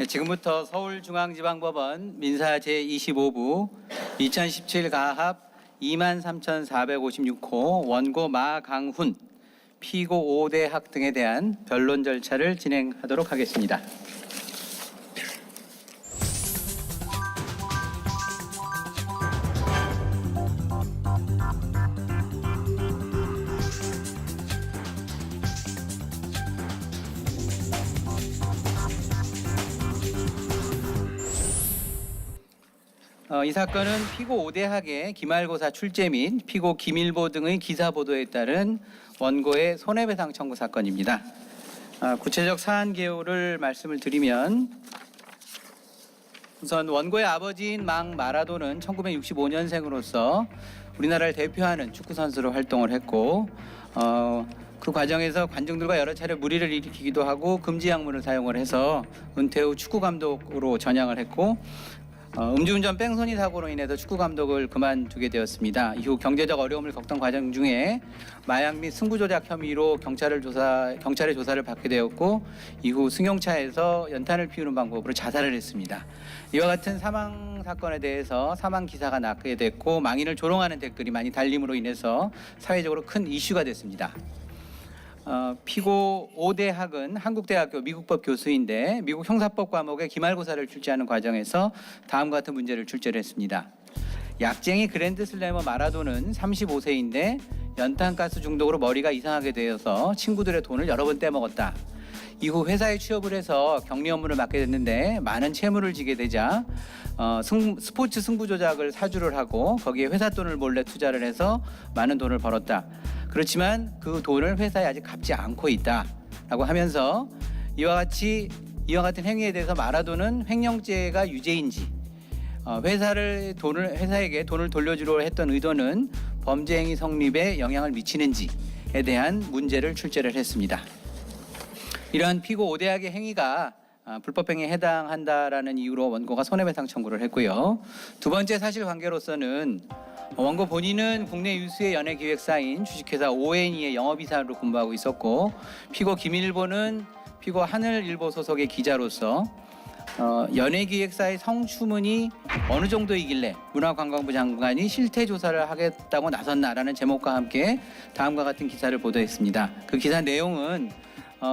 지금부터 서울중앙지방법원 민사 제25부 2017 가합 23,456호 원고 마강훈 피고 5대 학 등에 대한 변론 절차를 진행하도록 하겠습니다. 이 사건은 피고 5대 학의 기말고사 출제 및 피고 김일보 등의 기사 보도에 따른 원고의 손해배상 청구 사건입니다. 구체적 사안 개요를 말씀을 드리면 우선 원고의 아버지인 망 마라도는 1965년생으로서 우리나라를 대표하는 축구 선수로 활동을 했고 그 과정에서 관중들과 여러 차례 무리를 일으키기도 하고 금지 약물을 사용을 해서 은퇴 후 축구 감독으로 전향을 했고 음주운전 뺑소니 사고로 인해서 축구 감독을 그만두게 되었습니다. 이후 경제적 어려움을 겪던 과정 중에 마약 및 승부 조작 혐의로 경찰의 조사를 받게 되었고 이후 승용차에서 연탄을 피우는 방법으로 자살을 했습니다. 이와 같은 사망 사건에 대해서 사망 기사가 나게 됐고 망인을 조롱하는 댓글이 많이 달림으로 인해서 사회적으로 큰 이슈가 됐습니다. 피고 5대 학은 한국대학교 미국법 교수인데 미국 형사법 과목의 기말고사를 출제하는 과정에서 다음과 같은 문제를 출제를 했습니다. 약쟁이 그랜드슬래머 마라도는 35세인데 연탄가스 중독으로 머리가 이상하게 되어서 친구들의 돈을 여러 번 떼먹었다. 이후 회사에 취업을 해서 격리 업무를 맡게 됐는데 많은 채무를 지게 되자 스포츠 승부 조작을 사주를 하고 거기에 회사 돈을 몰래 투자를 해서 많은 돈을 벌었다. 그렇지만 그 돈을 회사에 아직 갚지 않고 있다라고 하면서 이와 같은 행위에 대해서 마라도는 횡령죄가 유죄인지 회사에게 돈을 돌려주려 했던 의도는 범죄 행위 성립에 영향을 미치는지에 대한 문제를 출제를 했습니다. 이러한 피고 5대학의 행위가 불법행위에 해당한다라는 이유로 원고가 손해배상 청구를 했고요. 두 번째 사실관계로서는 원고 본인은 국내 유수의 연예기획사인 주식회사 ONE의 영업이사로 근무하고 있었고 피고 김일보는 피고 하늘일보 소속의 기자로서 연예기획사의 성추문이 어느 정도이길래 문화관광부 장관이 실태조사를 하겠다고 나섰나라는 제목과 함께 다음과 같은 기사를 보도했습니다. 그 기사 내용은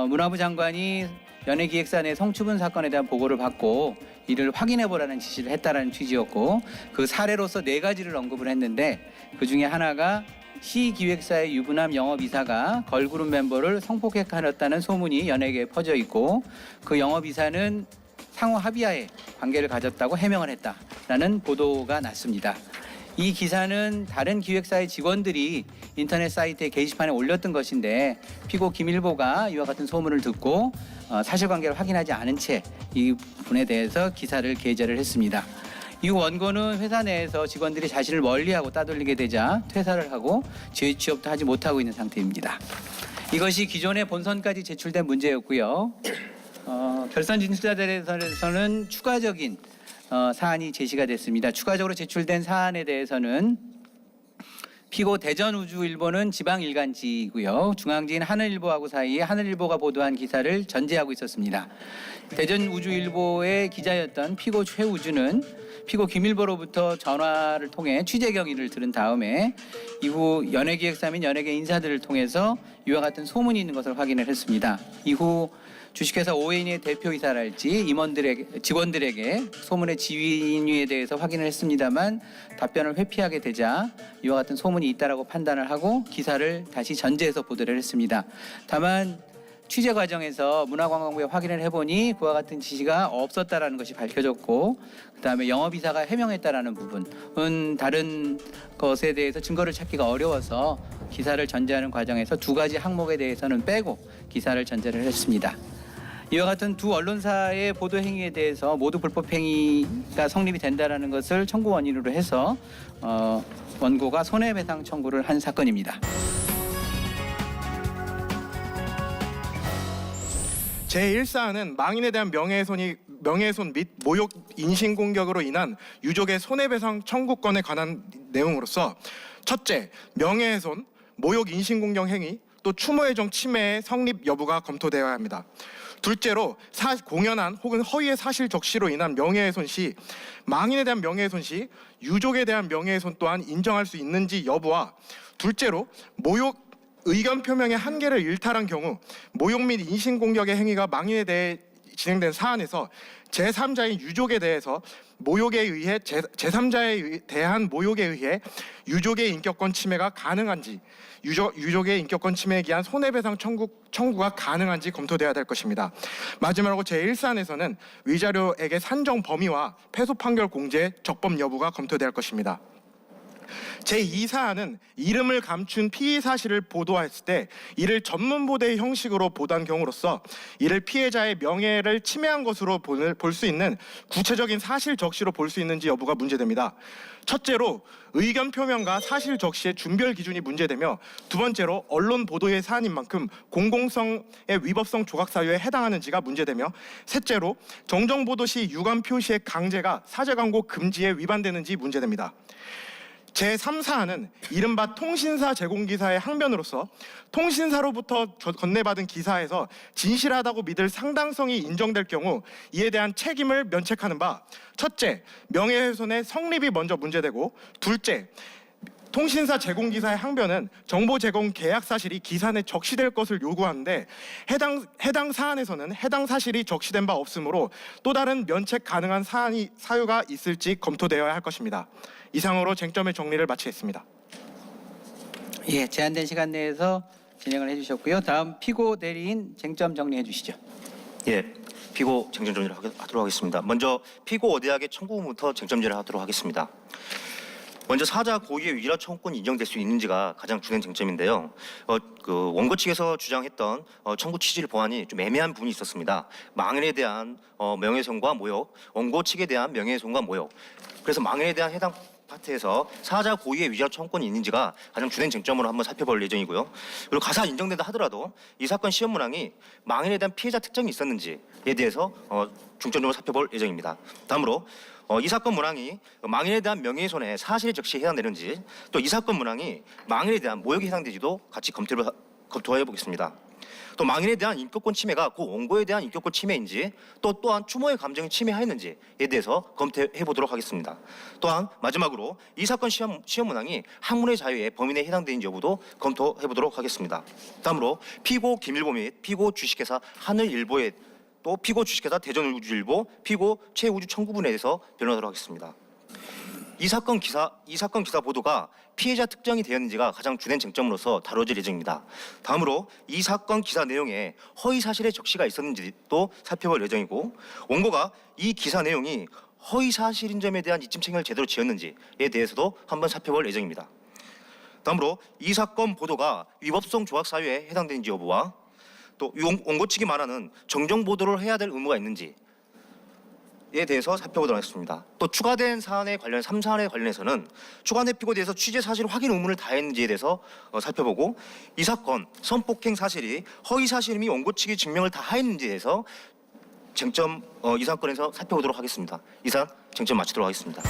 문화부 장관이 연예기획사 내 성추문 사건에 대한 보고를 받고 이를 확인해보라는 지시를 했다라는 취지였고 그 사례로서 4가지를 언급을 했는데 그 중에 하나가 시기획사의 유부남 영업이사가 걸그룹 멤버를 성폭행하였다는 소문이 연예계에 퍼져 있고 그 영업이사는 상호 합의하에 관계를 가졌다고 해명을 했다라는 보도가 났습니다. 이 기사는 다른 기획사의 직원들이 인터넷 사이트에 게시판에 올렸던 것인데 피고 김일보가 이와 같은 소문을 듣고 사실관계를 확인하지 않은 채 이 부분에 대해서 기사를 게재를 했습니다. 이후 원고는 회사 내에서 직원들이 자신을 멀리하고 따돌리게 되자 퇴사를 하고 재취업도 하지 못하고 있는 상태입니다. 이것이 기존의 본선까지 제출된 문제였고요. 결선 진술자들에서는 추가적인 사안이 제시가 됐습니다. 추가적으로 제출된 사안에 대해서는 피고 대전우주일보는 지방일간지이고요. 중앙지인 하늘일보하고 사이에 하늘일보가 보도한 기사를 전제하고 있었습니다. 대전우주일보의 기자였던 피고 최우주는 피고 김일보로부터 전화를 통해 취재 경위를 들은 다음에 이후 연예기획사 및 연예계 인사들을 통해서 이와 같은 소문이 있는 것을 확인을 했습니다. 이후 주식회사 ONE의 대표이사랄지 직원들에게 소문의 지위인에 대해서 확인을 했습니다만 답변을 회피하게 되자 이와 같은 소문이 있다라고 판단을 하고 기사를 다시 전제해서 보도를 했습니다. 다만 취재 과정에서 문화관광부에 확인을 해보니 그와 같은 지시가 없었다라는 것이 밝혀졌고 그다음에 영업이사가 해명했다라는 부분은 다른 것에 대해서 증거를 찾기가 어려워서 기사를 전제하는 과정에서 2가지 항목에 대해서는 빼고 기사를 전제를 했습니다. 이와 같은 두 언론사의 보도 행위에 대해서 모두 불법 행위가 성립이 된다라는 것을 청구 원인으로 해서 원고가 손해배상 청구를 한 사건입니다. 제1사안은 망인에 대한 명예훼손 및 모욕 인신공격으로 인한 유족의 손해배상 청구권에 관한 내용으로서 첫째, 명예훼손, 모욕 인신공격 행위, 또 추모의 정 침해의 성립 여부가 검토되어야 합니다. 둘째로 공연한 혹은 허위의 사실 적시로 인한 명예훼손 시 망인에 대한 명예훼손 시 유족에 대한 명예훼손 또한 인정할 수 있는지 여부와 둘째로 모욕 의견 표명의 한계를 일탈한 경우 모욕 및 인신공격의 행위가 망인에 대해 진행된 사안에서 제3자인 유족에 대해서 모욕에 의해 제3자에 대한 모욕에 의해 유족의 인격권 침해가 가능한지 유족의 인격권 침해에 기한 손해배상 청구가 가능한지 검토돼야 될 것입니다. 마지막으로 제1사안에서는 위자료액의 산정 범위와 패소 판결 공제의 적법 여부가 검토될 것입니다. 제2사안은 이름을 감춘 피의 사실을 보도했을 때 이를 전문 보도의 형식으로 보도한 경우로서 이를 피해자의 명예를 침해한 것으로 볼 수 있는 구체적인 사실 적시로 볼 수 있는지 여부가 문제됩니다. 첫째로 의견 표명과 사실 적시의 준별 기준이 문제되며 두 번째로 언론 보도의 사안인 만큼 공공성의 위법성 조각 사유에 해당하는지가 문제되며 셋째로 정정 보도 시 유감 표시의 강제가 사제 광고 금지에 위반되는지 문제됩니다. 제3사안은 이른바 통신사 제공기사의 항변으로서 통신사로부터 건네받은 기사에서 진실하다고 믿을 상당성이 인정될 경우 이에 대한 책임을 면책하는 바 첫째, 명예훼손의 성립이 먼저 문제되고 둘째, 통신사 제공기사의 항변은 정보 제공 계약 사실이 기사 내 적시될 것을 요구하는데 해당 사안에서는 해당 사실이 적시된 바 없으므로 또 다른 면책 가능한 사유가 있을지 검토되어야 할 것입니다. 이상으로 쟁점의 정리를 마치겠습니다. 예, 제한된 시간 내에서 진행을 해주셨고요. 다음 피고 대리인 쟁점 정리해 주시죠. 예, 피고 쟁점 정리를 하도록 하겠습니다. 먼저 피고 오대학의 청구부터 쟁점 정리를 하도록 하겠습니다. 먼저 사자 고의의 위라 청구권이 인정될 수 있는지가 가장 중요한 쟁점인데요. 원고 측에서 주장했던 청구 취지를 보아하니 좀 애매한 부분이 있었습니다. 망인에 대한 명예훼손과 모욕, 원고 측에 대한 명예훼손과 모욕. 그래서 망인에 대한 해당 파트에서 사자 고의의 위자 청구권이 있는지가 가장 주된 쟁점으로 한번 살펴볼 예정이고요. 그리고 가사 인정된다 하더라도 이 사건 시험 문항이 망인에 대한 피해자 특정이 있었는지에 대해서 중점적으로 살펴볼 예정입니다. 다음으로 이 사건 문항이 망인에 대한 명예훼손의 사실의 적시에 해당되는지 또 이 사건 문항이 망인에 대한 모욕에 해당되지도 같이 검토해 보겠습니다. 또 망인에 대한 인격권 침해가 그 원고에 대한 인격권 침해인지 또한 추모의 감정이 침해하였는지에 대해서 검토해 보도록 하겠습니다. 또한 마지막으로 이 사건 시험 문항이 학문의 자유의 범위 내에 해당되는지 여부도 검토해 보도록 하겠습니다. 다음으로 피고 김일보 및 피고 주식회사 하늘일보의 또 피고 주식회사 대전우주일보, 피고 최우주 청구분에 대해서 변론하도록 하겠습니다. 이 사건 기사 보도가 피해자 특정이 되었는지가 가장 주된 쟁점으로서 다뤄질 예정입니다. 다음으로 이 사건 기사 내용에 허위 사실의 적시가 있었는지도 살펴볼 예정이고 원고가 이 기사 내용이 허위 사실인 점에 대한 이점 책임을 제대로 지었는지에 대해서도 한번 살펴볼 예정입니다. 다음으로 이 사건 보도가 위법성 조작 사유에 해당되는지 여부와 또 원고 측이 말하는 정정 보도를 해야 될 의무가 있는지에 대해서 살펴보도록 하겠습니다. 또 추가된 사안에 관련 3사안에 관련해서는 추가된 피고에 대해서 취재 사실 확인 의무를 다했는지에 대해서 살펴보고 이 사건 성폭행 사실이 허위 사실임이 원고 측이 증명을 다 하였는지에 대해서 쟁점 이 사건에서 살펴보도록 하겠습니다. 이상 쟁점 마치도록 하겠습니다.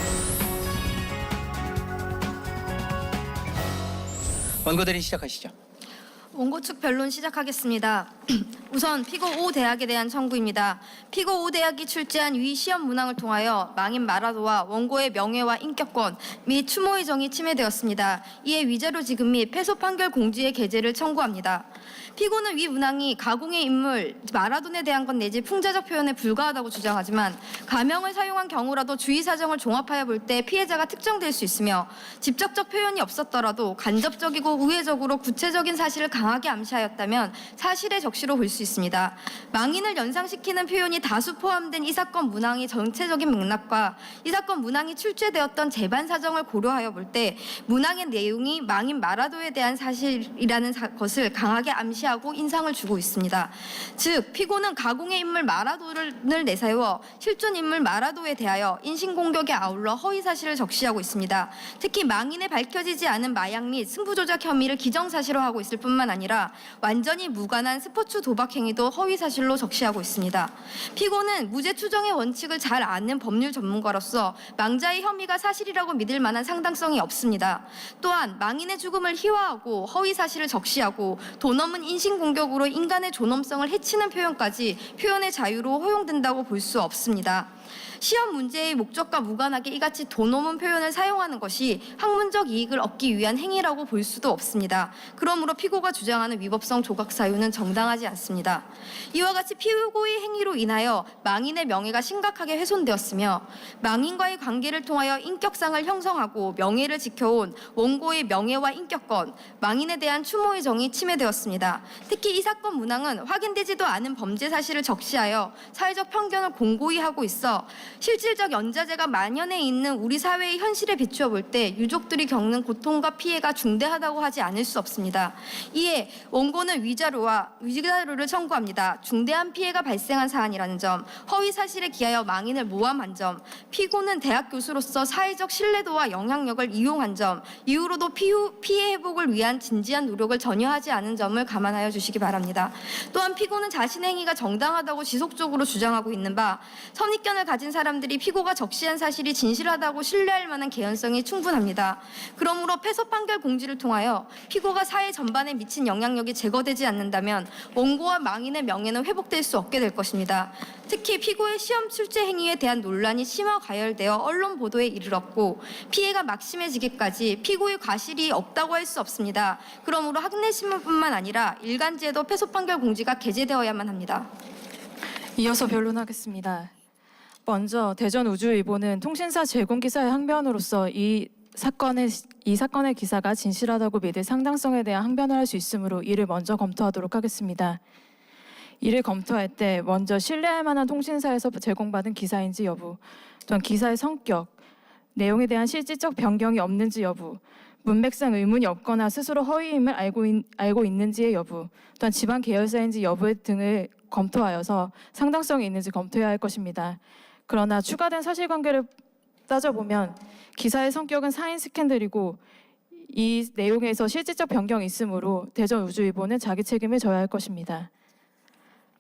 원고 대리인 시작하시죠. 원고 측 변론 시작하겠습니다. 우선 피고 5대학에 대한 청구입니다. 피고 5대학이 출제한 위 시험 문항을 통하여 망인 마라도와 원고의 명예와 인격권 및 추모의 정이 침해되었습니다. 이에 위자료 지급 및 패소 판결 공지의 게재를 청구합니다. 피고는 위 문항이 가공의 인물 마라돈에 대한 것 내지 풍자적 표현에 불과하다고 주장하지만 가명을 사용한 경우라도 주의 사정을 종합하여 볼 때 피해자가 특정될 수 있으며 직접적 표현이 없었더라도 간접적이고 우회적으로 구체적인 사실을 강하게 암시하였다면 사실의 적시로 볼 수 있습니다. 망인을 연상시키는 표현이 다수 포함된 이 사건 문항의 전체적인 맥락과 이 사건 문항이 출제되었던 재반 사정을 고려하여 볼 때 문항의 내용이 망인 마라도에 대한 사실이라는 것을 강하게 암시하고 인상을 주고 있습니다. 즉 피고는 가공의 인물 마라도를 내세워 실존 인물 마라도에 대하여 인신공격에 아울러 허위 사실을 적시하고 있습니다. 특히 망인의 밝혀지지 않은 마약 및 승부조작 혐의를 기정사실화하고 있을 뿐만 아니라 완전히 무관한 스포츠 도박 행위도 허위 사실로 적시하고 있습니다. 피고는 무죄 추정의 원칙을 잘 아는 법률 전문가로서 망자의 혐의가 사실이라고 믿을 만한 상당성이 없습니다. 또한 망인의 죽음을 희화하고 허위 사실을 적시하고 돈 없는 인신공격으로 인간의 존엄성을 해치는 표현까지 표현의 자유로 허용된다고 볼 수 없습니다. 시험 문제의 목적과 무관하게 이같이 도넘은 표현을 사용하는 것이 학문적 이익을 얻기 위한 행위라고 볼 수도 없습니다. 그러므로 피고가 주장하는 위법성 조각 사유는 정당하지 않습니다. 이와 같이 피고의 행위로 인하여 망인의 명예가 심각하게 훼손되었으며 망인과의 관계를 통하여 인격상을 형성하고 명예를 지켜온 원고의 명예와 인격권, 망인에 대한 추모의 정이 침해되었습니다. 특히 이 사건 문항은 확인되지도 않은 범죄 사실을 적시하여 사회적 편견을 공고히 하고 있어 실질적 연좌제가 만연해 있는 우리 사회의 현실에 비추어 볼 때 유족들이 겪는 고통과 피해가 중대하다고 하지 않을 수 없습니다. 이에 원고는 위자료를 청구합니다. 중대한 피해가 발생한 사안이라는 점, 허위 사실에 기하여 망인을 모함한 점, 피고는 대학 교수로서 사회적 신뢰도와 영향력을 이용한 점, 이후로도 피해 회복을 위한 진지한 노력을 전혀 하지 않은 점을 감안하여 주시기 바랍니다. 또한 피고는 자신의 행위가 정당하다고 지속적으로 주장하고 있는 바 선입견을 가진 사람들이 피고가 적시한 사실이 진실하다고 신뢰할 만한 개연성이 충분합니다. 그러므로 패소 판결 공지를 통하여 피고가 사회 전반에 미친 영향력이 제거되지 않는다면 원고와 망인의 명예는 회복될 수 없게 될 것입니다. 특히 피고의 시험 출제 행위에 대한 논란이 심화 가열되어 언론 보도에 이르렀고 피해가 막심해지기까지 피고의 과실이 없다고 할 수 없습니다. 그러므로 학내신문뿐만 아니라 일간지에도 패소 판결 공지가 게재되어야만 합니다. 이어서 변론하겠습니다. 먼저 대전우주일보는 통신사 제공 기사의 항변으로서 이 사건의 기사가 진실하다고 믿을 상당성에 대한 항변을 할 수 있으므로 이를 먼저 검토하도록 하겠습니다. 이를 검토할 때 먼저 신뢰할 만한 통신사에서 제공받은 기사인지 여부, 또한 기사의 성격, 내용에 대한 실질적 변경이 없는지 여부, 문맥상 의문이 없거나 스스로 허위임을 알고 있는지의 여부, 또한 지방 계열사인지 여부 등을 검토하여서 상당성이 있는지 검토해야 할 것입니다. 그러나 추가된 사실관계를 따져보면 기사의 성격은 사인 스캔들이고 이 내용에서 실질적 변경이 있으므로 대전우주일보는 자기 책임을 져야 할 것입니다.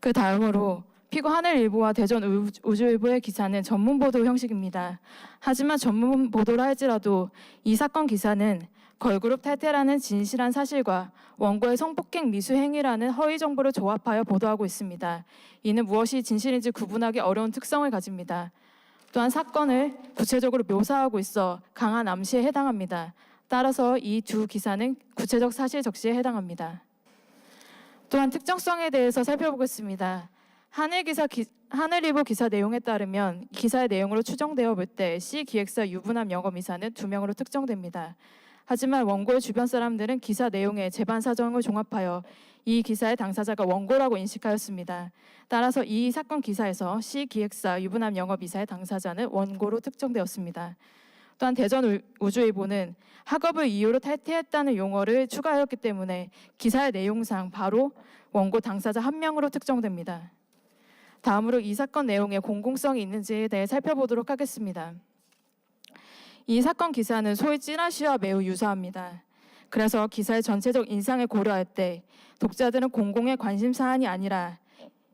그 다음으로 피고 하늘일보와 대전우주일보의 기사는 전문 보도 형식입니다. 하지만 전문 보도라 할지라도 이 사건 기사는 걸그룹 탈퇴라는 진실한 사실과 원고의 성폭행 미수 행위라는 허위 정보를 조합하여 보도하고 있습니다. 이는 무엇이 진실인지 구분하기 어려운 특성을 가집니다. 또한 사건을 구체적으로 묘사하고 있어 강한 암시에 해당합니다. 따라서 이 두 기사는 구체적 사실 적시에 해당합니다. 또한 특정성에 대해서 살펴보겠습니다. 하늘일보 기사 내용에 따르면 기사의 내용으로 추정되어 볼 때 C 기획사 유부남 영업이사는 2명으로 특정됩니다. 하지만 원고의 주변 사람들은 기사 내용의 재반 사정을 종합하여 이 기사의 당사자가 원고라고 인식하였습니다. 따라서 이 사건 기사에서 C 기획사 유부남 영업이사의 당사자는 원고로 특정되었습니다. 또한 대전우주일보는 학업을 이유로 탈퇴했다는 용어를 추가하였기 때문에 기사의 내용상 바로 원고 당사자 1명으로 특정됩니다. 다음으로 이 사건 내용에 공공성이 있는지에 대해 살펴보도록 하겠습니다. 이 사건 기사는 소위 찌라시와 매우 유사합니다. 그래서 기사의 전체적 인상을 고려할 때 독자들은 공공의 관심 사안이 아니라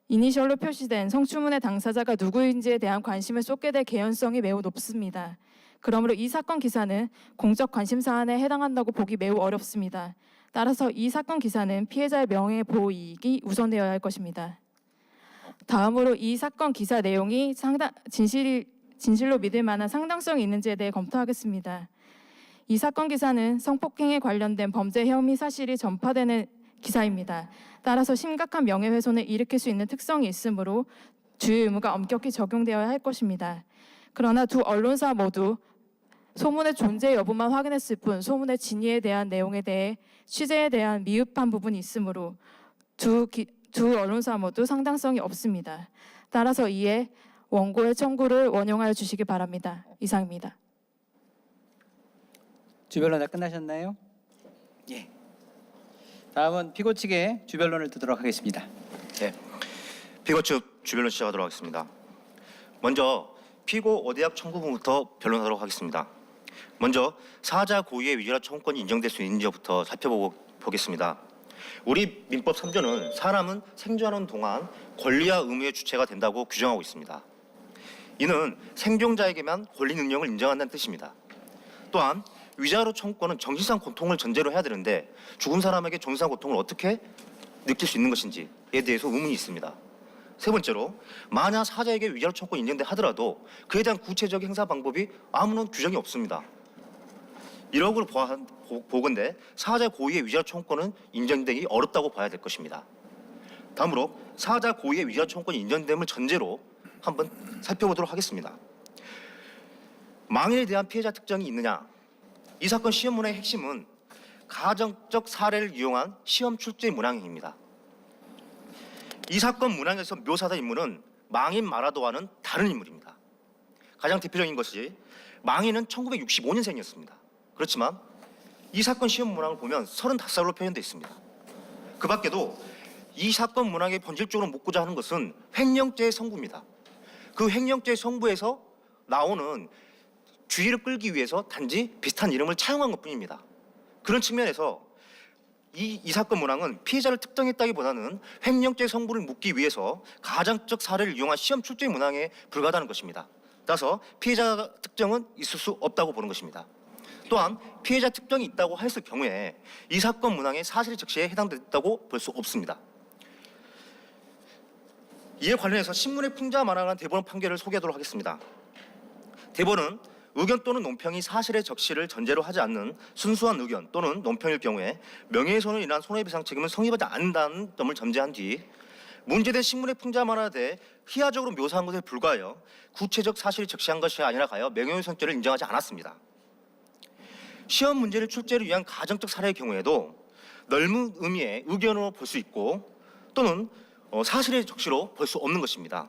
이니셜로 표시된 성추문의 당사자가 누구인지에 대한 관심을 쏟게 될 개연성이 매우 높습니다. 그러므로 이 사건 기사는 공적 관심 사안에 해당한다고 보기 매우 어렵습니다. 따라서 이 사건 기사는 피해자의 명예 보호 이익이 우선되어야 할 것입니다. 다음으로 이 사건 기사 내용이 진실로 믿을 만한 상당성이 있는지에 대해 검토하겠습니다. 이 사건 기사는 성폭행에 관련된 범죄 혐의 사실이 전파되는 기사입니다. 따라서 심각한 명예훼손을 일으킬 수 있는 특성이 있으므로 주의 의무가 엄격히 적용되어야 할 것입니다. 그러나 두 언론사 모두 소문의 존재 여부만 확인했을 뿐 소문의 진위에 대한 내용에 대해 취재에 대한 미흡한 부분이 있으므로 두 언론사 모두 상당성이 없습니다. 따라서 이에 원고의 청구를 원용하여 주시기 바랍니다. 이상입니다. 주변론 다 끝나셨나요? 예. 다음은 피고 측의 주변론을 듣도록 하겠습니다. 네, 피고 측 주변론 시작하도록 하겠습니다. 먼저 피고 오대학 청구부부터 변론하도록 하겠습니다. 먼저 사자 고의의 위조나 청구권이 인정될 수 있는지부터 살펴보겠습니다. 우리 민법 3조는 사람은 생존하는 동안 권리와 의무의 주체가 된다고 규정하고 있습니다. 이는 생존자에게만 권리 능력을 인정한다는 뜻입니다. 또한 위자료 청구권은 정신상 고통을 전제로 해야 되는데 죽은 사람에게 정신상 고통을 어떻게 느낄 수 있는 것인지에 대해서 의문이 있습니다. 세 번째로, 만약 사자에게 위자료 청구권이 인정돼 하더라도 그에 대한 구체적 행사 방법이 아무런 규정이 없습니다. 이러고 보건대 사자 고의의 위자료 청구권은 인정되기 어렵다고 봐야 될 것입니다. 다음으로 사자 고의의 위자료 청구권이 인정됨을 전제로 한번 살펴보도록 하겠습니다. 망인에 대한 피해자 특정이 있느냐? 이 사건 시험 문항의 핵심은 가정적 사례를 이용한 시험 출제 문항입니다. 이 사건 문항에서 묘사된 인물은 망인 마라도와는 다른 인물입니다. 가장 대표적인 것이 망인은 1965년생이었습니다. 그렇지만 이 사건 시험 문항을 보면 35살로 표현되어 있습니다. 그 밖에도 이 사건 문항에 본질적으로 묻고자 하는 것은 횡령죄의 성부입니다. 그 횡령죄의 성부에서 나오는 주의를 끌기 위해서 단지 비슷한 이름을 차용한 것뿐입니다. 그런 측면에서 이 사건 문항은 피해자를 특정했다기보다는 횡령죄 성부를 묻기 위해서 가정적 사례를 이용한 시험 출제 문항에 불과하다는 것입니다. 따라서 피해자 특정은 있을 수 없다고 보는 것입니다. 또한 피해자 특정이 있다고 했을 경우에 이 사건 문항의 사실 적시에 해당됐다고 볼 수 없습니다. 이에 관련해서 신문의 풍자 만화관 대법원 판결을 소개하도록 하겠습니다. 대법원은 의견 또는 논평이 사실의 적시를 전제로 하지 않는 순수한 의견 또는 논평일 경우에 명예훼손으로 인한 손해배상 책임은 성립하지 않는다는 점을 전제한 뒤 문제된 신문의 풍자 만화에 대해 희화적으로 묘사한 것에 불과하여 구체적 사실이 적시한 것이 아니라 가여 명예훼손죄를 인정하지 않았습니다. 시험 문제를 출제를 위한 가정적 사례의 경우에도 넓은 의미의 의견으로 볼 수 있고 또는 사실의 적시로 볼 수 없는 것입니다.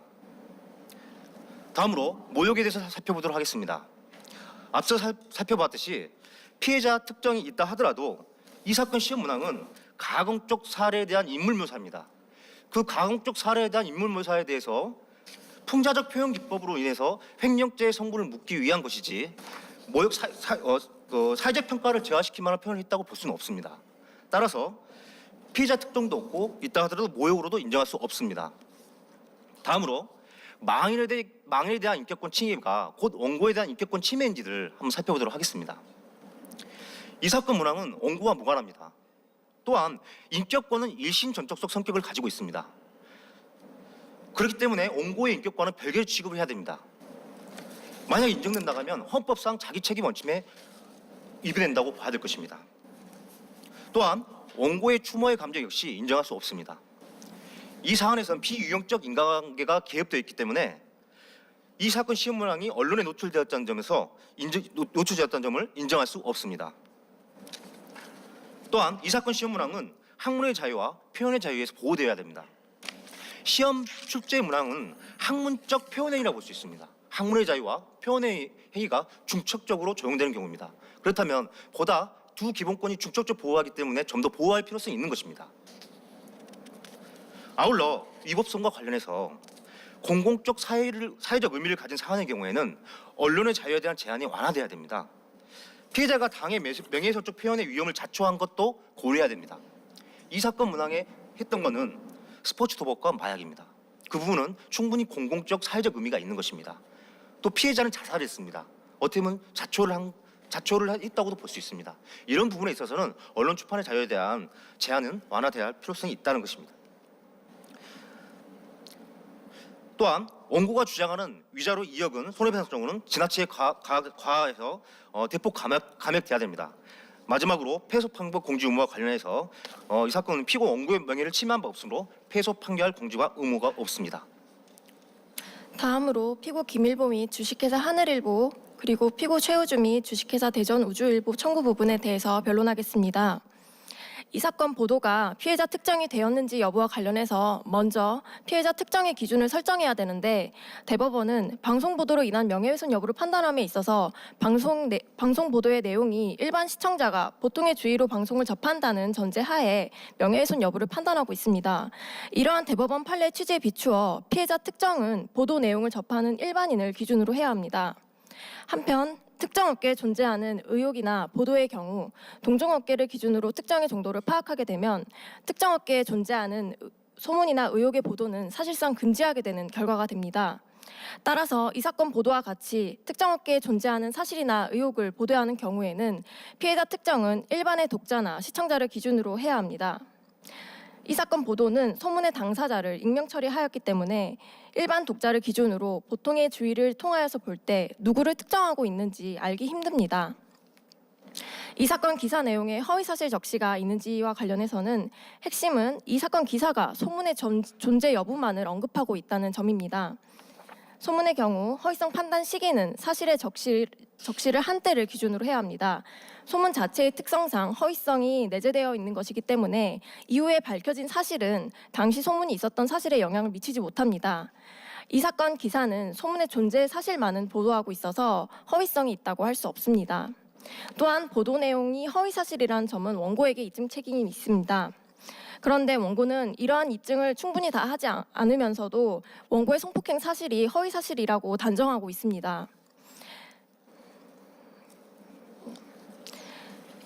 다음으로 모욕에 대해서 살펴보도록 하겠습니다. 앞서 살펴봤듯이 피해자 특정이 있다 하더라도 이 사건 시험 문항은 가공적 사례에 대한 인물 묘사입니다. 그 가공적 사례에 대한 인물 묘사에 대해서 풍자적 표현 기법으로 인해서 횡령죄의 성분을 묻기 위한 것이지 모욕 사회적 평가를 제한시킬 만한 표현을 했다고 볼 수는 없습니다. 따라서 피해자 특정도 없고 있다 하더라도 모욕으로도 인정할 수 없습니다. 다음으로 망인에 대한 인격권 침해가 곧 원고에 대한 인격권 침해인지를 한번 살펴보도록 하겠습니다. 이 사건 문항은 원고와 무관합니다. 또한 인격권은 일신전적적 성격을 가지고 있습니다. 그렇기 때문에 원고의 인격권은 별개로 취급을 해야 됩니다. 만약 인정된다면 헌법상 자기 책임 원칙에 위배된다고 봐야 될 것입니다. 또한 원고의 추모의 감정 역시 인정할 수 없습니다. 이 사안에서는 비유형적 인간관계가 개입되어 있기 때문에 이 사건 시험 문항이 언론에 노출되었다는 점에서 노출되었다는 점을 인정할 수 없습니다. 또한 이 사건 시험 문항은 학문의 자유와 표현의 자유에서 보호되어야 됩니다. 시험 출제 문항은 학문적 표현 행위라고 볼 수 있습니다. 학문의 자유와 표현의 행위가 중첩적으로 적용되는 경우입니다. 그렇다면 보다 두 기본권이 중첩적 보호하기 때문에 좀 더 보호할 필요성이 있는 것입니다. 아울러 위법성과 관련해서 공공적 사회적 의미를 가진 사안의 경우에는 언론의 자유에 대한 제한이 완화돼야 됩니다. 피해자가 당의 명예훼손적 표현의 위험을 자초한 것도 고려해야 됩니다. 이 사건 문항에 했던 것은 스포츠 도박과 마약입니다. 그 부분은 충분히 공공적 사회적 의미가 있는 것입니다. 또 피해자는 자살했습니다. 어떻게 보면 자초를 했다고도 볼 수 있습니다. 이런 부분에 있어서는 언론 출판의 자유에 대한 제한은 완화돼야 할 필요성이 있다는 것입니다. 또한 원고가 주장하는 위자료 2억은 손해배상 정도는 지나치게 과해서 대폭 감액돼야 됩니다. 마지막으로 패소 판결 공지 의무와 관련해서 이 사건은 피고 원고의 명예를 침해한 바 없으므로 패소 판결 공지와 의무가 없습니다. 다음으로 피고 김일보 및 주식회사 하늘일보 그리고 피고 최우주 및 주식회사 대전우주일보 청구 부분에 대해서 변론하겠습니다. 이 사건 보도가 피해자 특정이 되었는지 여부와 관련해서 먼저 피해자 특정의 기준을 설정해야 되는데 대법원은 방송 보도로 인한 명예훼손 여부를 판단함에 있어서 방송 보도의 내용이 일반 시청자가 보통의 주의로 방송을 접한다는 전제하에 명예훼손 여부를 판단하고 있습니다. 이러한 대법원 판례 취지에 비추어 피해자 특정은 보도 내용을 접하는 일반인을 기준으로 해야 합니다. 한편 특정 업계에 존재하는 의혹이나 보도의 경우 동종 업계를 기준으로 특정의 정도를 파악하게 되면 특정 업계에 존재하는 소문이나 의혹의 보도는 사실상 금지하게 되는 결과가 됩니다. 따라서 이 사건 보도와 같이 특정 업계에 존재하는 사실이나 의혹을 보도해야 하는 경우에는 피해자 특정은 일반의 독자나 시청자를 기준으로 해야 합니다. 이 사건 보도는 소문의 당사자를 익명 처리하였기 때문에 일반 독자를 기준으로 보통의 주의를 통하여서 볼 때 누구를 특정하고 있는지 알기 힘듭니다. 이 사건 기사 내용에 허위사실 적시가 있는지와 관련해서는 핵심은 이 사건 기사가 소문의 존재 여부만을 언급하고 있다는 점입니다. 소문의 경우 허위성 판단 시기는 사실의 적시를 한 때를 기준으로 해야 합니다. 소문 자체의 특성상 허위성이 내재되어 있는 것이기 때문에 이후에 밝혀진 사실은 당시 소문이 있었던 사실에 영향을 미치지 못합니다. 이 사건 기사는 소문의 존재 사실만은 보도하고 있어서 허위성이 있다고 할 수 없습니다. 또한 보도 내용이 허위사실이라는 점은 원고에게 입증 책임이 있습니다. 그런데 원고는 이러한 입증을 충분히 다 하지 않으면서도 원고의 성폭행 사실이 허위사실이라고 단정하고 있습니다.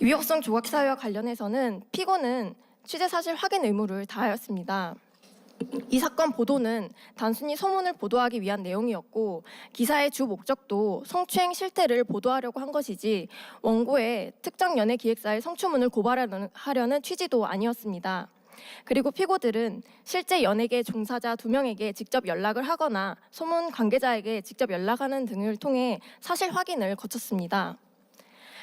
위법성 조각 사유와 관련해서는 피고는 취재 사실 확인 의무를 다하였습니다. 이 사건 보도는 단순히 소문을 보도하기 위한 내용이었고 기사의 주 목적도 성추행 실태를 보도하려고 한 것이지 원고의 특정 연예 기획사의 성추문을 고발하려는 취지도 아니었습니다. 그리고 피고들은 실제 연예계 종사자 2명에게 직접 연락을 하거나 소문 관계자에게 직접 연락하는 등을 통해 사실 확인을 거쳤습니다.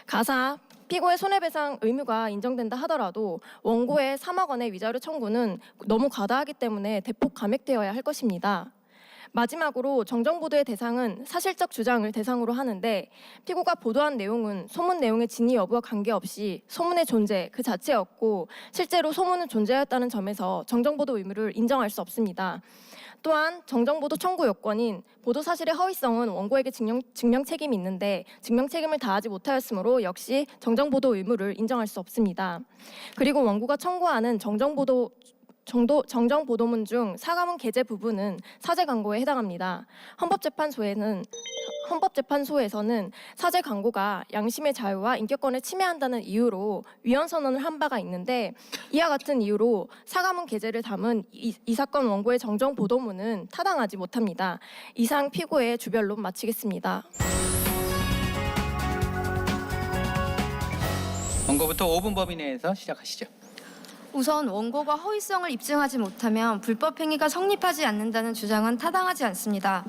가사 피고의 손해배상 의무가 인정된다 하더라도 원고의 3억 원의 위자료 청구는 너무 과다하기 때문에 대폭 감액되어야 할 것입니다. 마지막으로 정정보도의 대상은 사실적 주장을 대상으로 하는데 피고가 보도한 내용은 소문 내용의 진위 여부와 관계없이 소문의 존재 그 자체였고 실제로 소문은 존재하였다는 점에서 정정보도 의무를 인정할 수 없습니다. 또한 정정보도 청구 요건인 보도 사실의 허위성은 원고에게 증명 책임이 있는데 증명 책임을 다하지 못하였으므로 역시 정정보도 의무를 인정할 수 없습니다. 그리고 원고가 청구하는 정정보도문 중 사과문 게재 부분은 사제 광고에 해당합니다. 헌법재판소에서는 사제 광고가 양심의 자유와 인격권을 침해한다는 이유로 위헌 선언을 한 바가 있는데 이와 같은 이유로 사과문 게재를 담은 이 사건 원고의 정정보도문은 타당하지 못합니다. 이상 피고의 주변론 마치겠습니다. 원고부터 5분 범위 내에서 시작하시죠. 우선 원고가 허위성을 입증하지 못하면 불법 행위가 성립하지 않는다는 주장은 타당하지 않습니다.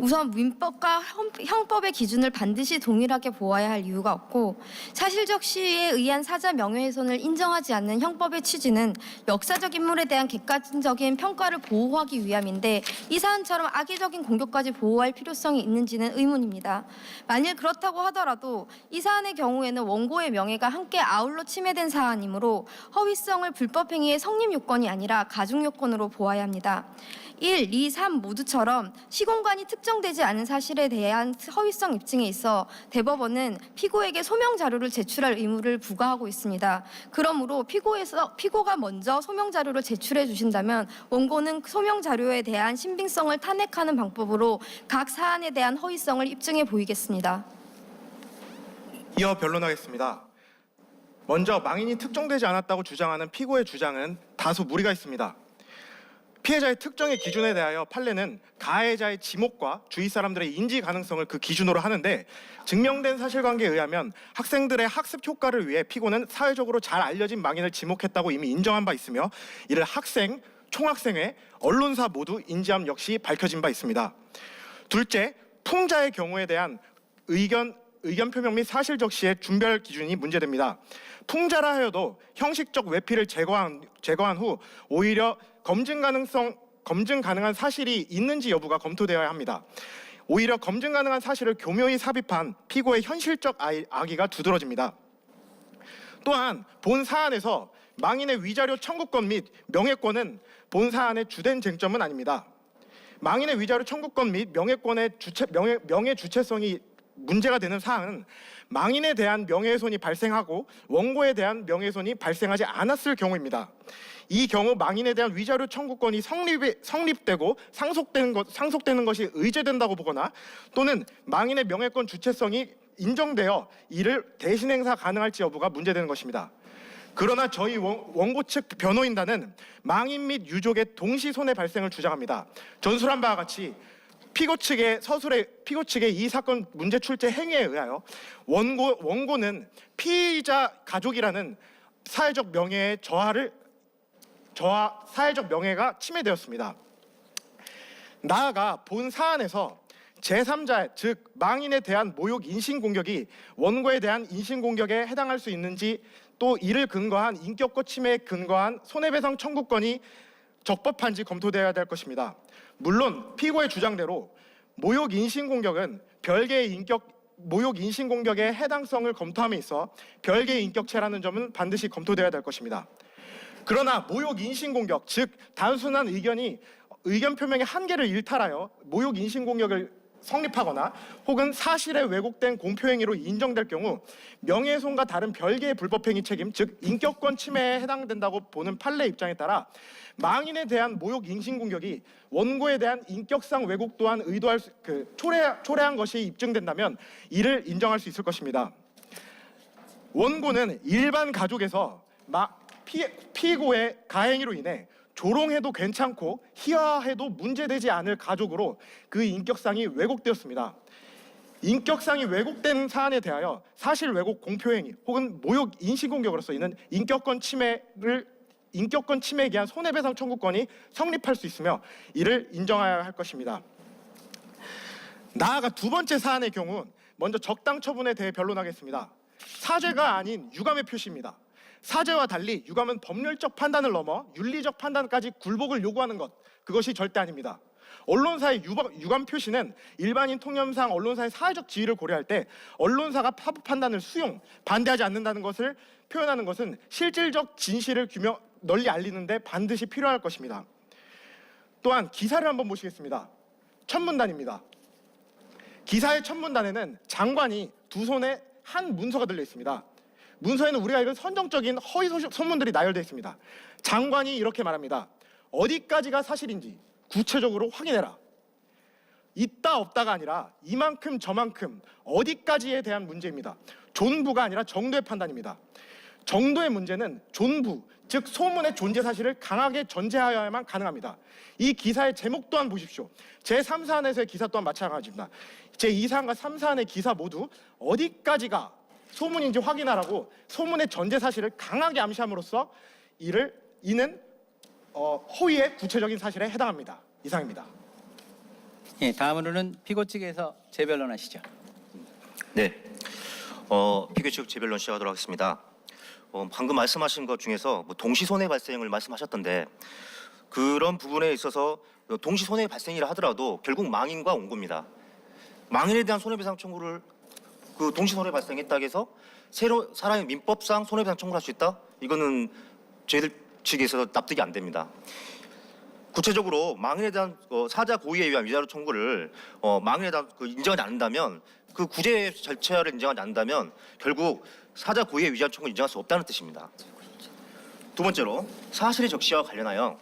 우선 민법과 형법의 기준을 반드시 동일하게 보아야 할 이유가 없고 사실적 시위에 의한 사자 명예훼손을 인정하지 않는 형법의 취지는 역사적 인물에 대한 객관적인 평가를 보호하기 위함인데 이 사안처럼 악의적인 공격까지 보호할 필요성이 있는지는 의문입니다. 만일 그렇다고 하더라도 이 사안의 경우에는 원고의 명예가 함께 아울러 침해된 사안이므로 허위성을 불법 행위의 성립 요건이 아니라 가중 요건으로 보아야 합니다. 1, 2, 3 모두처럼 시공간이 특정되지 않은 사실에 대한 허위성 입증에 있어 대법원은 피고에게 소명 자료를 제출할 의무를 부과하고 있습니다. 그러므로 피고가 먼저 소명 자료를 제출해 주신다면 원고는 소명 자료에 대한 신빙성을 탄핵하는 방법으로 각 사안에 대한 허위성을 입증해 보이겠습니다. 이어 변론하겠습니다. 먼저 망인이 특정되지 않았다고 주장하는 피고의 주장은 다소 무리가 있습니다. 피해자의 특정의 기준에 대하여 판례는 가해자의 지목과 주위 사람들의 인지 가능성을 그 기준으로 하는데 증명된 사실관계에 의하면 학생들의 학습 효과를 위해 피고는 사회적으로 잘 알려진 망인을 지목했다고 이미 인정한 바 있으며 이를 학생, 총학생회, 언론사 모두 인지함 역시 밝혀진 바 있습니다. 둘째, 풍자의 경우에 대한 의견 표명 및 사실 적시의 준별 기준이 문제됩니다. 풍자라 하여도 형식적 외피를 제거한 후 오히려 검증 가능한 사실이 있는지 여부가 검토되어야 합니다. 오히려 검증 가능한 사실을 교묘히 삽입한 피고의 현실적 악의가 두드러집니다. 또한 본 사안에서 망인의 위자료 청구권 및 명예권은 본 사안의 주된 쟁점은 아닙니다. 망인의 위자료 청구권 및 명예권의 명예 주체성이 문제가 되는 사항은 망인에 대한 명예훼손이 발생하고 원고에 대한 명예훼손이 발생하지 않았을 경우입니다. 이 경우 망인에 대한 위자료 청구권이 성립되고 상속되는 것이 의제된다고 보거나 또는 망인의 명예권 주체성이 인정되어 이를 대신 행사 가능할지 여부가 문제되는 것입니다. 그러나 저희 원고 측 변호인단은 망인 및 유족의 동시 손해 발생을 주장합니다. 전술한 바와 같이 피고 측의 이 사건 문제 출제 행위에 의하여 원고는 피의자 가족이라는 사회적 명예의 저하를 저하 사회적 명예가 침해되었습니다. 나아가 본 사안에서 제3자 즉 망인에 대한 모욕 인신공격이 원고에 대한 인신공격에 해당할 수 있는지 또 이를 근거한 인격권 침해에 근거한 손해배상 청구권이 적법한지 검토되어야 될 것입니다. 물론 피고의 주장대로 모욕 인신공격은 별개의 모욕 인신공격의 해당성을 검토함에 있어 별개의 인격체라는 점은 반드시 검토되어야 될 것입니다. 그러나 모욕 인신공격 즉 단순한 의견 표명의 한계를 일탈하여 모욕 인신공격을 성립하거나 혹은 사실에 왜곡된 공표행위로 인정될 경우 명예훼손과 다른 별개의 불법행위 책임 즉 인격권 침해에 해당된다고 보는 판례 입장에 따라 망인에 대한 모욕 인신공격이 원고에 대한 인격상 왜곡 또한 초래한 것이 입증된다면 이를 인정할 수 있을 것입니다. 원고는 일반 가족에서 피고의 가행위로 인해 조롱해도 괜찮고 희화해도 문제되지 않을 가족으로 그 인격상이 왜곡되었습니다. 인격상이 왜곡된 사안에 대하여 사실 왜곡 공표행위 혹은 모욕 인신공격으로서 있는 인격권 침해에 기한 손해배상 청구권이 성립할 수 있으며 이를 인정해야 할 것입니다. 나아가 두 번째 사안의 경우 먼저 적당 처분에 대해 변론하겠습니다. 사죄가 아닌 유감의 표시입니다. 사죄와 달리 유감은 법률적 판단을 넘어 윤리적 판단까지 굴복을 요구하는 것, 그것이 절대 아닙니다. 언론사의 유감 표시는 일반인 통념상 언론사의 사회적 지위를 고려할 때 언론사가 사법 판단을 반대하지 않는다는 것을 표현하는 것은 실질적 진실을 널리 알리는 데 반드시 필요할 것입니다. 또한 기사를 한번 보시겠습니다. 첫 문단입니다. 기사의 첫 문단에는 장관이 두 손에 한 문서가 들려 있습니다. 문서에는 우리가 읽은 선정적인 허위 소문들이 나열되어 있습니다. 장관이 이렇게 말합니다. 어디까지가 사실인지 구체적으로 확인해라. 있다 없다가 아니라 이만큼 저만큼 어디까지에 대한 문제입니다. 존부가 아니라 정도의 판단입니다. 정도의 문제는 존부, 즉 소문의 존재 사실을 강하게 전제하여야만 가능합니다. 이 기사의 제목 또한 보십시오. 제3사안에서의 기사 또한 마찬가지입니다. 제2사안과 3사안의 기사 모두 어디까지가 소문인지 확인하라고 소문의 전제 사실을 강하게 암시함으로써 이는 허위의 구체적인 사실에 해당합니다. 이상입니다. 예, 다음으로는 피고 측에서 재변론하시죠. 네, 피고 측 재변론 시작하도록 하겠습니다. 방금 말씀하신 것 중에서 동시 손해 발생을 말씀하셨던데 그런 부분에 있어서 동시 손해 발생이라 하더라도 결국 망인과 원고입니다. 망인에 대한 손해배상 청구를 그 동시 손해 발생했다고 해서 새로 사람이 민법상 손해배상 청구를 할 수 있다? 이거는 저희들 측에서 납득이 안 됩니다. 구체적으로 망인에 대한 사자 고의에 의한 위자료 청구를 망인에 대한 인정하지 않는다면 그 구제 절차를 인정하지 않는다면 결국 사자 고의의 위자료 청구를 인정할 수 없다는 뜻입니다. 두 번째로 사실의 적시와 관련하여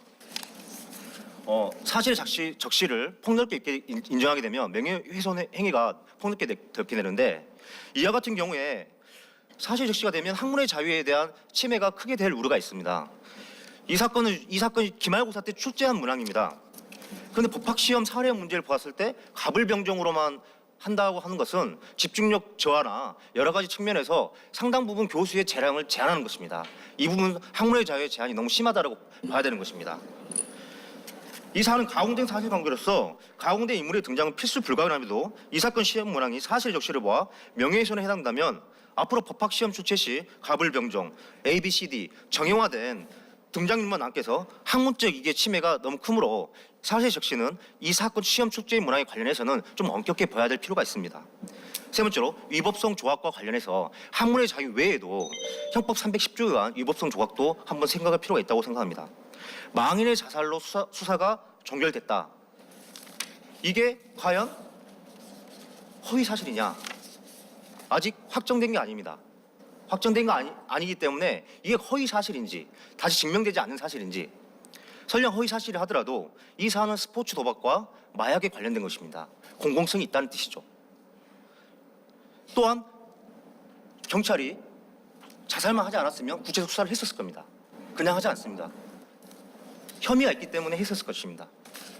사실의 적시를 폭넓게 있게 인정하게 되면 명예훼손 행위가 폭넓게 되게 되는데 이와 같은 경우에 사실 적시가 되면 학문의 자유에 대한 침해가 크게 될 우려가 있습니다. 이 사건이 기말고사 때 출제한 문항입니다. 그런데 법학시험 사례 문제를 보았을 때 가불병정으로만 한다고 하는 것은 집중력 저하나 여러 가지 측면에서 상당 부분 교수의 재량을 제한하는 것입니다. 이 부분 학문의 자유의 제한이 너무 심하다고 봐야 되는 것입니다. 이 사안은 가공된 사실관계로서 가공된 인물의 등장은 필수 불가능함에도 이 사건 시험 문항이 사실 적시를 보아 명예훼손에 해당된다면 앞으로 법학시험 출제 시 가불병정, A, B, C, D 정형화된 등장인물만 남께서 학문적 이게 침해가 너무 크므로 사실 적시는 이 사건 시험 출제 문항에 관련해서는 좀 엄격히 봐야 될 필요가 있습니다. 세 번째로 위법성 조각과 관련해서 학문의 자유 외에도 형법 310조에 의한 위법성 조각도 한번 생각할 필요가 있다고 생각합니다. 망인의 자살로 수사가 종결됐다. 이게 과연 허위 사실이냐? 아직 확정된 게 아닙니다. 확정된 거 아니기 때문에 이게 허위 사실인지 다시 증명되지 않는 사실인지 설령 허위 사실이 하더라도 이 사안은 스포츠 도박과 마약에 관련된 것입니다. 공공성이 있다는 뜻이죠. 또한 경찰이 자살만 하지 않았으면 구체적 수사를 했었을 겁니다. 그냥 하지 않습니다. 혐의가 있기 때문에 했었을 것입니다.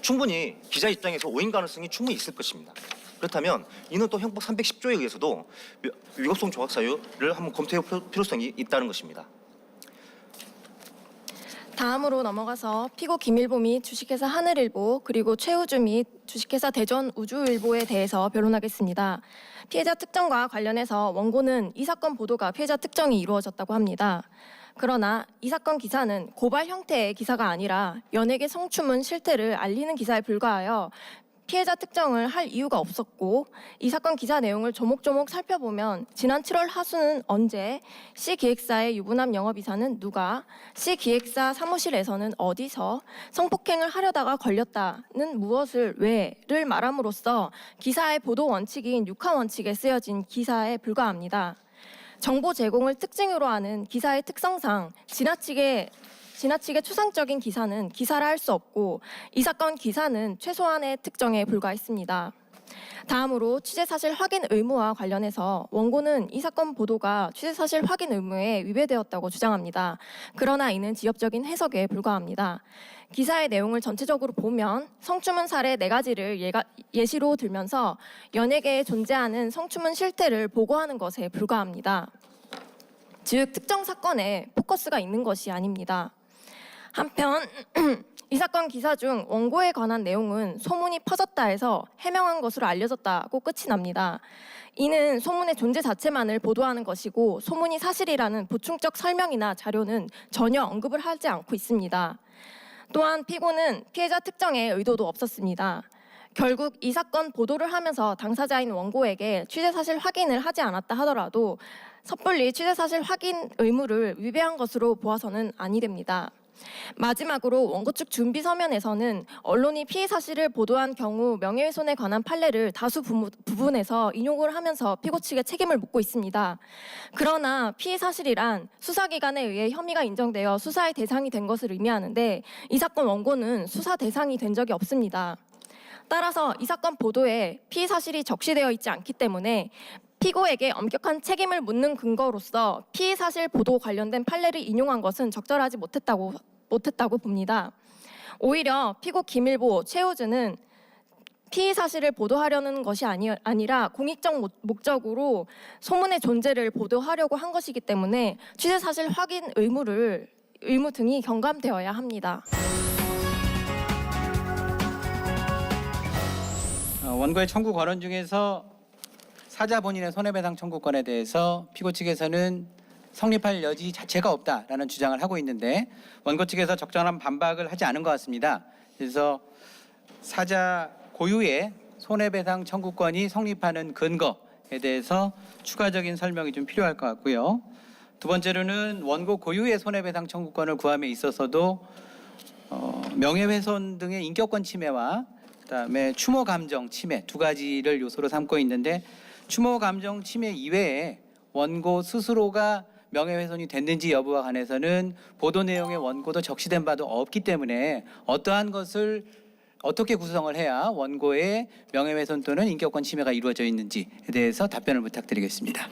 충분히 기자 입장에서 오인 가능성이 충분히 있을 것입니다. 그렇다면 이는 또 형법 310조에 의해서도 위법성 조각 사유를 한번 검토해 볼 필요성이 있다는 것입니다. 다음으로 넘어가서 피고 김일보 및 주식회사 하늘일보 그리고 최우주 및 주식회사 대전우주일보에 대해서 변론하겠습니다. 피해자 특정과 관련해서 원고는 이 사건 보도가 피해자 특정이 이루어졌다고 합니다. 그러나 이 사건 기사는 고발 형태의 기사가 아니라 연예계 성추문 실태를 알리는 기사에 불과하여 피해자 특정을 할 이유가 없었고, 이 사건 기사 내용을 조목조목 살펴보면 지난 7월 하수는 언제, C 기획사의 유부남 영업이사는 누가, C 기획사 사무실에서는 어디서, 성폭행을 하려다가 걸렸다는 무엇을 왜를 말함으로써 기사의 보도 원칙인 6화 원칙에 쓰여진 기사에 불과합니다. 정보 제공을 특징으로 하는 기사의 특성상 지나치게 추상적인 기사는 기사라 할 수 없고, 이 사건 기사는 최소한의 특정에 불과했습니다. 다음으로 취재사실 확인 의무와 관련해서 원고는 이 사건 보도가 취재사실 확인 의무에 위배되었다고 주장합니다. 그러나 이는 지엽적인 해석에 불과합니다. 기사의 내용을 전체적으로 보면 성추문 사례 4가지를 예시로 들면서 연예계에 존재하는 성추문 실태를 보고하는 것에 불과합니다. 즉 특정 사건에 포커스가 있는 것이 아닙니다. 한편 이 사건 기사 중 원고에 관한 내용은 소문이 퍼졌다 해서 해명한 것으로 알려졌다고 끝이 납니다. 이는 소문의 존재 자체만을 보도하는 것이고 소문이 사실이라는 보충적 설명이나 자료는 전혀 언급을 하지 않고 있습니다. 또한 피고는 피해자 특정에 의도도 없었습니다. 결국 이 사건 보도를 하면서 당사자인 원고에게 취재사실 확인을 하지 않았다 하더라도 섣불리 취재사실 확인 의무를 위배한 것으로 보아서는 아니 됩니다. 마지막으로 원고 측 준비 서면에서는 언론이 피해 사실을 보도한 경우 명예훼손에 관한 판례를 다수 부분에서 인용을 하면서 피고 측에 책임을 묻고 있습니다. 그러나 피해 사실이란 수사기관에 의해 혐의가 인정되어 수사의 대상이 된 것을 의미하는데 이 사건 원고는 수사 대상이 된 적이 없습니다. 따라서 이 사건 보도에 피해 사실이 적시되어 있지 않기 때문에 피고에게 엄격한 책임을 묻는 근거로서 피해 사실 보도 관련된 판례를 인용한 것은 적절하지 못했다고 봅니다. 오히려 피고 김일보, 최우주는 피해 사실을 보도하려는 것이 아니라 공익적 목적으로 소문의 존재를 보도하려고 한 것이기 때문에 취재 사실 확인 의무 등이 경감되어야 합니다. 원고의 청구 권한 중에서 사자 본인의 손해배상 청구권에 대해서 피고 측에서는 성립할 여지 자체가 없다라는 주장을 하고 있는데 원고 측에서 적절한 반박을 하지 않은 것 같습니다. 그래서 사자 고유의 손해배상 청구권이 성립하는 근거에 대해서 추가적인 설명이 좀 필요할 것 같고요. 두 번째로는 원고 고유의 손해배상 청구권을 구함에 있어서도 명예훼손 등의 인격권 침해와 그다음에 추모 감정 침해 두 가지를 요소로 삼고 있는데 추모 감정 침해 이외에 원고 스스로가 명예훼손이 됐는지 여부와 관해서는 보도 내용의 원고도 적시된 바도 없기 때문에 어떠한 것을 어떻게 구성을 해야 원고의 명예훼손 또는 인격권 침해가 이루어져 있는지에 대해서 답변을 부탁드리겠습니다.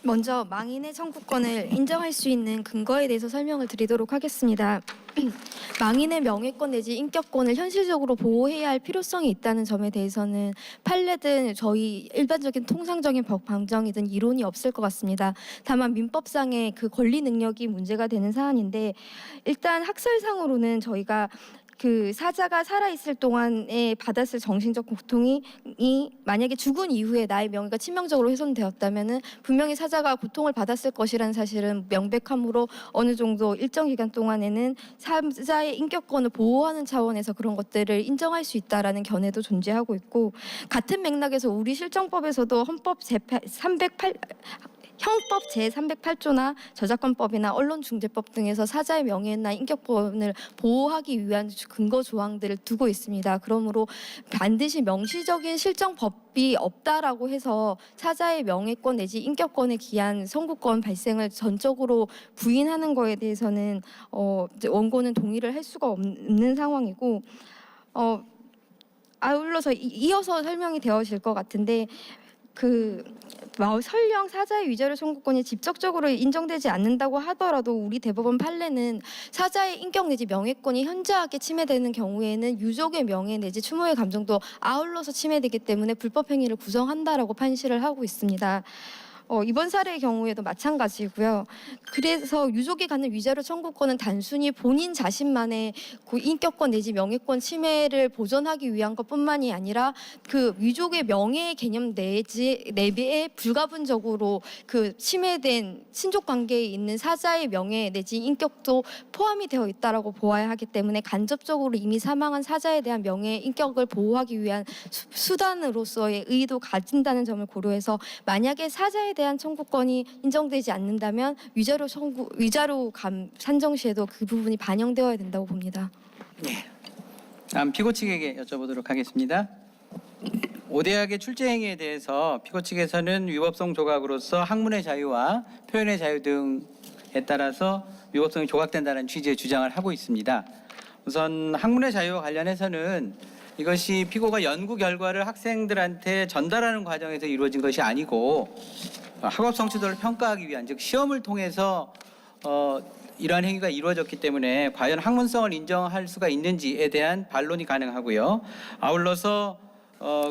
먼저 망인의 청구권을 인정할 수 있는 근거에 대해서 설명을 드리도록 하겠습니다. 망인의 명예권 내지 인격권을 현실적으로 보호해야 할 필요성이 있다는 점에 대해서는 판례든 저희 일반적인 통상적인 법 방정이든 이론이 없을 것 같습니다. 다만 민법상의 그 권리 능력이 문제가 되는 사안인데 일단 학설상으로는 저희가 그 사자가 살아있을 동안에 받았을 정신적 고통이 만약에 죽은 이후에 나의 명예가 치명적으로 훼손되었다면은 분명히 사자가 고통을 받았을 것이라는 사실은 명백하므로 어느 정도 일정 기간 동안에는 사자의 인격권을 보호하는 차원에서 그런 것들을 인정할 수 있다라는 견해도 존재하고 있고 같은 맥락에서 우리 실정법에서도 헌법 형법 제308조나 저작권법이나 언론중재법 등에서 사자의 명예나 인격권을 보호하기 위한 근거 조항들을 두고 있습니다. 그러므로 반드시 명시적인 실정법이 없다라고 해서 사자의 명예권 내지 인격권에 기한 선고권 발생을 전적으로 부인하는 거에 대해서는 원고는 동의를 할 수가 없는 상황이고 아울러서 이어서 설명이 되어질 것 같은데 설령 사자의 위자료 청구권이 직접적으로 인정되지 않는다고 하더라도 우리 대법원 판례는 사자의 인격 내지 명예권이 현저하게 침해되는 경우에는 유족의 명예 내지 추모의 감정도 아울러서 침해되기 때문에 불법 행위를 구성한다라고 판시를 하고 있습니다. 이번 사례의 경우에도 마찬가지고요. 그래서 유족이 갖는 위자료 청구권은 단순히 본인 자신만의 그 인격권 내지 명예권 침해를 보전하기 위한 것뿐만이 아니라 그 유족의 명예의 개념 내비에 불가분적으로 그 침해된 친족 관계에 있는 사자의 명예 내지 인격도 포함이 되어 있다라고 보아야 하기 때문에 간접적으로 이미 사망한 사자에 대한 명예 인격을 보호하기 위한 수단으로서의 의도 가진다는 점을 고려해서 만약에 사자에 대한 청구권이 인정되지 않는다면 위자료 산정 시에도 그 부분이 반영되어야 된다고 봅니다. 네. 다음 피고 측에게 여쭤보도록 하겠습니다. 5대학의 출제 행위에 대해서 피고 측에서는 위법성 조각으로서 학문의 자유와 표현의 자유 등에 따라서 위법성이 조각된다는 취지의 주장을 하고 있습니다. 우선 학문의 자유와 관련해서는 이것이 피고가 연구 결과를 학생들한테 전달하는 과정에서 이루어진 것이 아니고 학업 성취도를 평가하기 위한 즉 시험을 통해서 이러한 행위가 이루어졌기 때문에 과연 학문성을 인정할 수가 있는지에 대한 반론이 가능하고요. 아울러서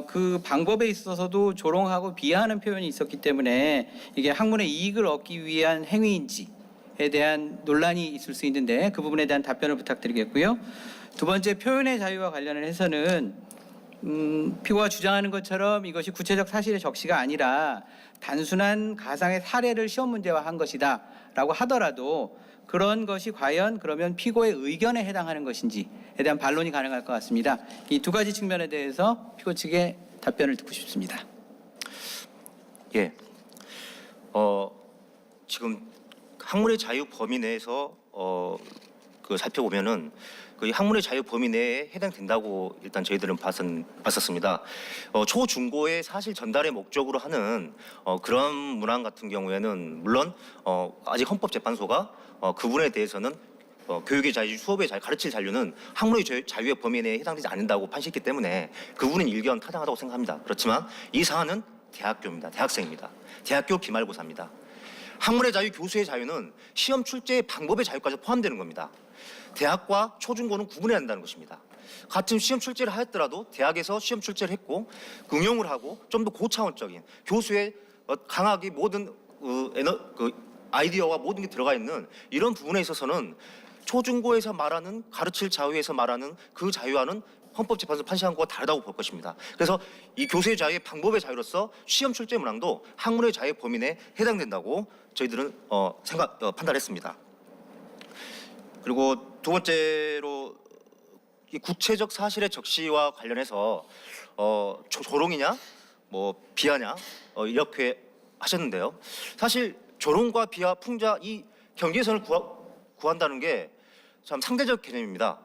그 방법에 있어서도 조롱하고 비하하는 표현이 있었기 때문에 이게 학문의 이익을 얻기 위한 행위인지에 대한 논란이 있을 수 있는데 그 부분에 대한 답변을 부탁드리겠고요. 두 번째, 표현의 자유와 관련을 해서는 피고가 주장하는 것처럼 이것이 구체적 사실의 적시가 아니라 단순한 가상의 사례를 시험 문제화한 것이다 라고 하더라도 그런 것이 과연 그러면 피고의 의견에 해당하는 것인지에 대한 반론이 가능할 것 같습니다. 이 두 가지 측면에 대해서 피고 측의 답변을 듣고 싶습니다. 예. 지금 학문의 자유 범위 내에서 그 살펴보면은 그 학문의 자유 범위 내에 해당된다고 일단 저희들은 봤었습니다. 초중고의 사실 전달의 목적으로 하는 그런 문항 같은 경우에는 물론 아직 헌법재판소가 그 부분에 대해서는 교육의 자유, 수업의 자유, 가르칠 자유는 학문의 자유의 범위 내에 해당되지 않는다고 판시했기 때문에 그 부분은 일견 타당하다고 생각합니다. 그렇지만 이 사안은 대학교입니다. 대학생입니다. 대학교 기말고사입니다. 학문의 자유, 교수의 자유는 시험 출제의 방법의 자유까지 포함되는 겁니다. 대학과 초중고는 구분해야 한다는 것입니다. 같은 시험 출제를 하였더라도 대학에서 시험 출제를 했고 응용을 하고 좀 더 고차원적인 교수의 강하게 모든 아이디어와 모든 게 들어가 있는 이런 부분에 있어서는 초중고에서 말하는 가르칠 자유에서 말하는 그 자유와는 헌법재판소 판시한 것과 다르다고 볼 것입니다. 그래서 이 교수의 자유의 방법의 자유로서 시험 출제 문항도 학문의 자유 범위 내에 해당된다고 저희들은 판단했습니다. 그리고 두 번째로 이 구체적 사실의 적시와 관련해서 조롱이냐 뭐 비하냐 이렇게 하셨는데요. 사실 조롱과 비하, 풍자 이 경계선을 구한다는 게 참 상대적 개념입니다.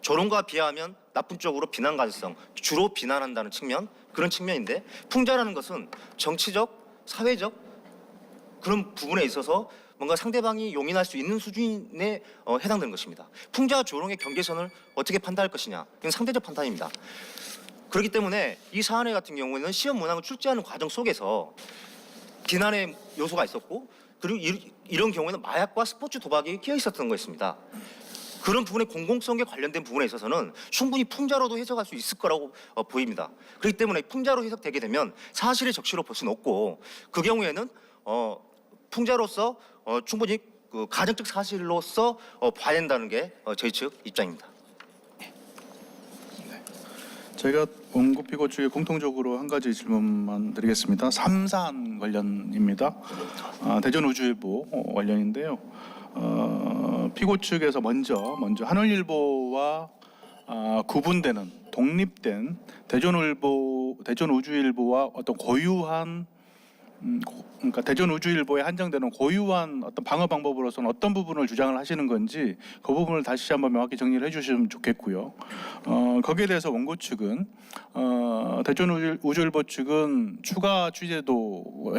조롱과 비하하면 나쁜 쪽으로 비난 가능성, 주로 비난한다는 측면, 그런 측면인데 풍자라는 것은 정치적, 사회적 그런 부분에 있어서 뭔가 상대방이 용인할 수 있는 수준에 해당되는 것입니다. 풍자와 조롱의 경계선을 어떻게 판단할 것이냐, 이건 상대적 판단입니다. 그렇기 때문에 이 사안회 같은 경우에는 시험 문항을 출제하는 과정 속에서 비난의 요소가 있었고, 그리고 이런 경우에는 마약과 스포츠 도박이 끼어 있었던 것입니다. 그런 부분의 공공성에 관련된 부분에 있어서는 충분히 풍자로도 해석할 수 있을 거라고 보입니다. 그렇기 때문에 풍자로 해석되게 되면 사실의 적시로 볼 수는 없고, 그 경우에는 풍자로서 충분히 그 가정적 사실로서 봐야 된다는 게 저희 측 입장입니다. 저희가 원고 피고 측에 공통적으로 한 가지 질문만 드리겠습니다. 3사안 관련입니다. 대전우주일보 관련인데요. 피고 측에서 먼저 하늘일보와 구분되는 독립된 대전우주일보와 어떤 고유한 그러니까 대전우주일보에 한정되는 고유한 어떤 방어 방법으로서는 어떤 부분을 주장을 하시는 건지 그 부분을 다시 한번 명확히 정리를 해주시면 좋겠고요. 거기에 대해서 원고 측은 대전우주일보 측은 추가 취재도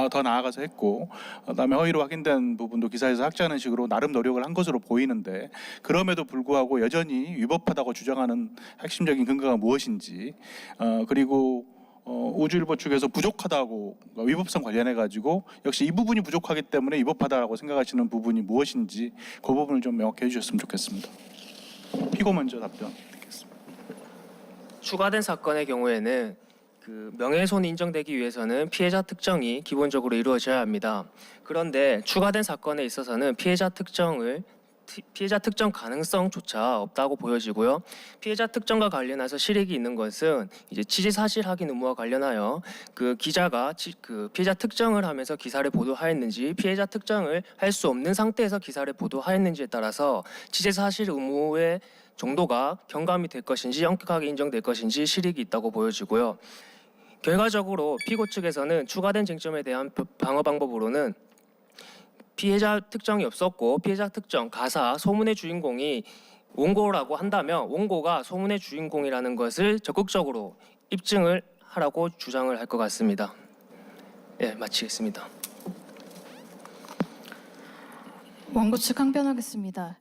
더 나아가서 했고, 그다음에 허위로 확인된 부분도 기사에서 삭제하는 식으로 나름 노력을 한 것으로 보이는데, 그럼에도 불구하고 여전히 위법하다고 주장하는 핵심적인 근거가 무엇인지, 그리고 우주일보 측에서 부족하다고 위법성 관련해 가지고 역시 이 부분이 부족하기 때문에 위법하다라고 생각하시는 부분이 무엇인지 그 부분을 좀 명확히 해주셨으면 좋겠습니다. 피고 먼저 답변 드리겠습니다. 추가된 사건의 경우에는 명예훼손이 인정되기 위해서는 피해자 특정이 기본적으로 이루어져야 합니다. 그런데 추가된 사건에 있어서는 피해자 특정 가능성조차 없다고 보여지고요. 피해자 특정과 관련해서 실익이 있는 것은 이제 취재 사실 확인 의무와 관련하여 그 기자가 피해자 특정을 하면서 기사를 보도하였는지, 피해자 특정을 할 수 없는 상태에서 기사를 보도하였는지에 따라서 취재 사실 의무의 정도가 경감이 될 것인지 엄격하게 인정될 것인지 실익이 있다고 보여지고요. 결과적으로 피고 측에서는 추가된 쟁점에 대한 방어 방법으로는 피해자 특정이 없었고 피해자 특정, 가사, 소문의 주인공이 원고라고 한다면 원고가 소문의 주인공이라는 것을 적극적으로 입증을 하라고 주장을 할 것 같습니다. 예, 마치겠습니다. 원고 측 항변하겠습니다.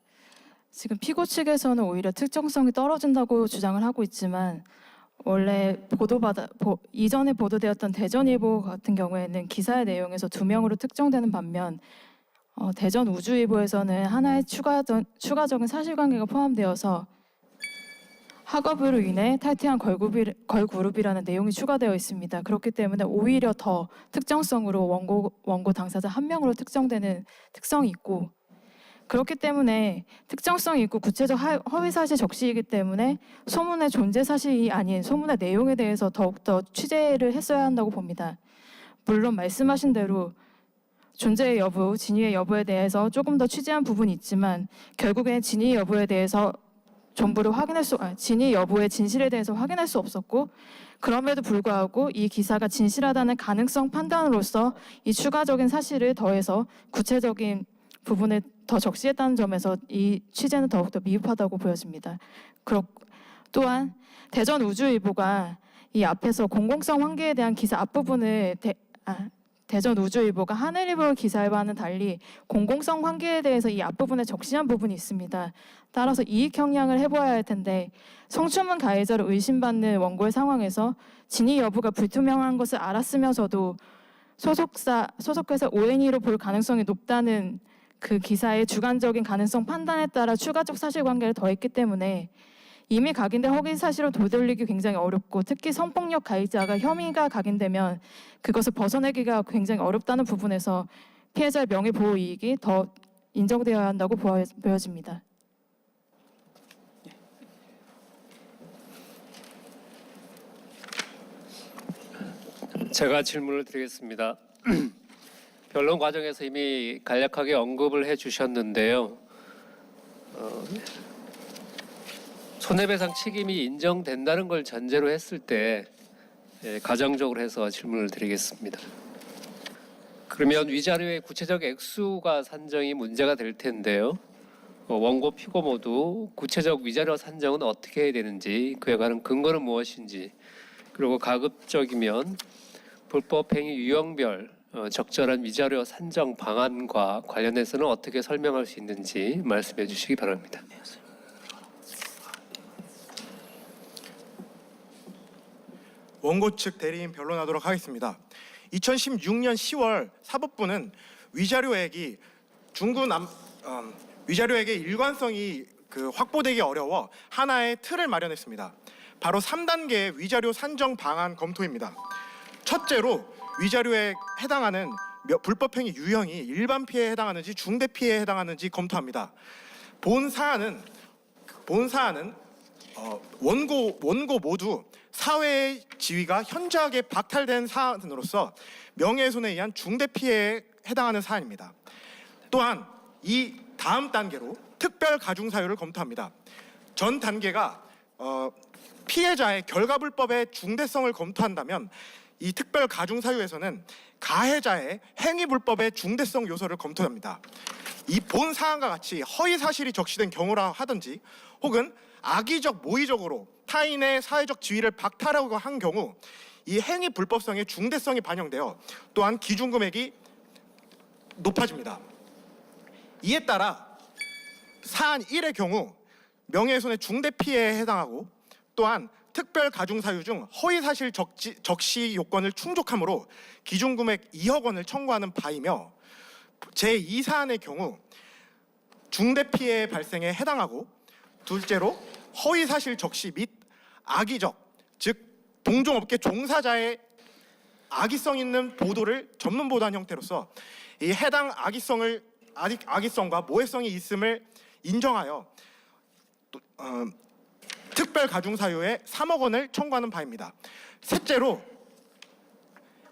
지금 피고 측에서는 오히려 특정성이 떨어진다고 주장을 하고 있지만 원래 이전에 보도되었던 대전일보 같은 경우에는 기사의 내용에서 2명으로 특정되는 반면 대전우주일보에서는 하나의 추가적인 사실관계가 포함되어서 학업으로 인해 탈퇴한 걸그룹이라는 내용이 추가되어 있습니다. 그렇기 때문에 오히려 더 특정성으로 원고 당사자 1명으로 특정되는 특성이 있고, 그렇기 때문에 특정성이 있고 구체적 허위사실 적시이기 때문에 소문의 존재 사실이 아닌 소문의 내용에 대해서 더욱더 취재를 했어야 한다고 봅니다. 물론 말씀하신 대로 존재의 여부, 진위의 여부에 대해서 조금 더 취재한 부분이 있지만 결국엔 진위 여부에 대해서 진위 여부의 진실에 대해서 확인할 수 없었고, 그럼에도 불구하고 이 기사가 진실하다는 가능성 판단으로서 이 추가적인 사실을 더해서 구체적인 부분을 더 적시했다는 점에서 이 취재는 더욱더 미흡하다고 보여집니다. 또한 대전우주일보가 이 앞에서 공공성 환기에 대한 기사 앞부분을 대전우주일보가 하늘일보 기사와는 달리 공공성 환기에 대해서 이 앞부분에 적시한 부분이 있습니다. 따라서 이익 형량을 해보아야 할 텐데 성추문 가해자를 의심받는 원고의 상황에서 진위 여부가 불투명한 것을 알았으면서도 소속회사 ONE로 볼 가능성이 높다는 그 기사의 주관적인 가능성 판단에 따라 추가적 사실관계를 더했기 때문에 이미 각인된 허위 사실을 되돌리기 굉장히 어렵고, 특히 성폭력 가해자가 혐의가 각인되면 그것을 벗어내기가 굉장히 어렵다는 부분에서 피해자의 명예보호 이익이 더 인정되어야 한다고 보여집니다. 제가 질문을 드리겠습니다. 변론 과정에서 이미 간략하게 언급을 해주셨는데요. 손해배상 책임이 인정된다는 걸 전제로 했을 때 가정적으로 해서 질문을 드리겠습니다. 그러면 위자료의 구체적 액수가 산정이 문제가 될 텐데요. 원고 피고 모두 구체적 위자료 산정은 어떻게 해야 되는지, 그에 관한 근거는 무엇인지, 그리고 가급적이면 불법행위 유형별 적절한 위자료 산정 방안과 관련해서는 어떻게 설명할 수 있는지 말씀해 주시기 바랍니다. 원고 측 대리인 변론하도록 하겠습니다. 2016년 10월 사법부는 위자료액이 위자료액의 일관성이 확보되기 어려워 하나의 틀을 마련했습니다. 바로 3단계의 위자료 산정 방안 검토입니다. 첫째로 위자료에 해당하는 불법행위 유형이 일반 피해에 해당하는지 중대 피해에 해당하는지 검토합니다. 본 사안은 원고 모두 사회의 지위가 현저하게 박탈된 사안으로서 명예훼손에 의한 중대 피해에 해당하는 사안입니다. 또한 이 다음 단계로 특별 가중 사유를 검토합니다. 전 단계가 피해자의 결과불법의 중대성을 검토한다면 이 특별 가중 사유에서는 가해자의 행위불법의 중대성 요소를 검토합니다. 이 본 사안과 같이 허위 사실이 적시된 경우라 하든지 혹은 악의적 모의적으로 타인의 사회적 지위를 박탈하고 한 경우 이 행위 불법성의 중대성이 반영되어 또한 기준금액이 높아집니다. 이에 따라 사안 1의 경우 명예훼손의 중대 피해에 해당하고, 또한 특별 가중 사유 중 허위 사실 적시 요건을 충족하므로 기준금액 2억 원을 청구하는 바이며, 제2 사안의 경우 중대 피해 발생에 해당하고, 둘째로 허위 사실 적시 및 악의적, 즉 동종업계 종사자의 악의성 있는 보도를 전문 보도한 형태로서 이 해당 악의성과 모해성이 있음을 인정하여 특별 가중 사유에 3억 원을 청구하는 바입니다. 셋째로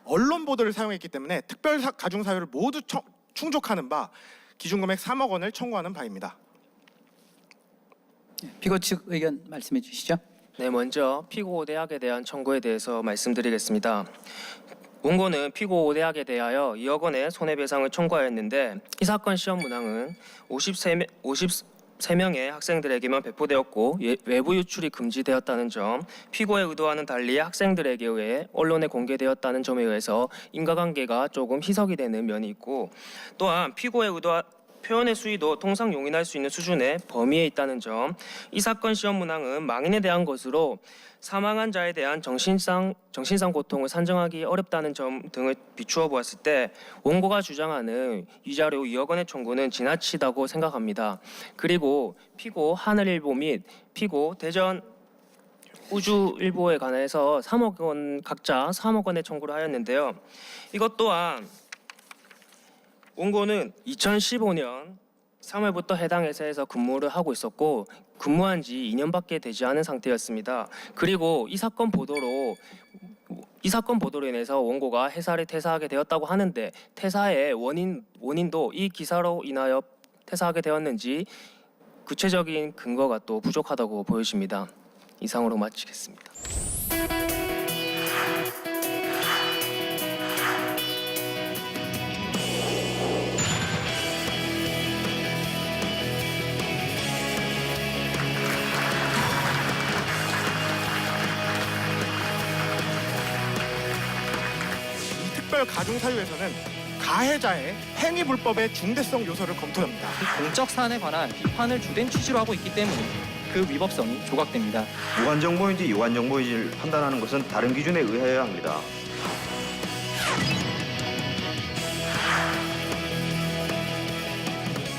언론 보도를 사용했기 때문에 특별 가중 사유를 모두 충족하는 바 기준금액 3억 원을 청구하는 바입니다. 피고 측 의견 말씀해 주시죠. 네, 먼저 피고 5대학에 대한 청구에 대해서 말씀드리겠습니다. 원고는 피고 5대학에 대하여 2억 원의 손해배상을 청구하였는데 이 사건 시험 문항은 53명의 학생들에게만 배포되었고 외부 유출이 금지되었다는 점, 피고의 의도와는 달리 학생들에게 의해 언론에 공개되었다는 점에 의해서 인과관계가 조금 희석이 되는 면이 있고, 또한 피고의 의도와 표현의 수위도 통상 용인할 수 있는 수준의 범위에 있다는 점, 이 사건 시험 문항은 망인에 대한 것으로 사망한 자에 대한 정신상 고통을 산정하기 어렵다는 점 등을 비추어 보았을 때 원고가 주장하는 위자료 2억 원의 청구는 지나치다고 생각합니다. 그리고 피고 하늘일보 및 피고 대전 우주일보에 관해서 3억 원 각자 3억 원의 청구를 하였는데요. 이것 또한 원고는 2015년 3월부터 해당 회사에서 근무를 하고 있었고 근무한 지 2년밖에 되지 않은 상태였습니다. 그리고 이 사건 보도로 인해서 원고가 회사를 퇴사하게 되었다고 하는데 퇴사의 원인도 이 기사로 인하여 퇴사하게 되었는지 구체적인 근거가 또 부족하다고 보여집니다. 이상으로 마치겠습니다. 특별 가중 사유에서는 가해자의 행위 불법의 중대성 요소를 검토합니다. 공적 사안에 관한 비판을 주된 취지로 하고 있기 때문에 그 위법성이 조각됩니다. 무관 정보인지 유관 정보인지를 판단하는 것은 다른 기준에 의하여야 합니다.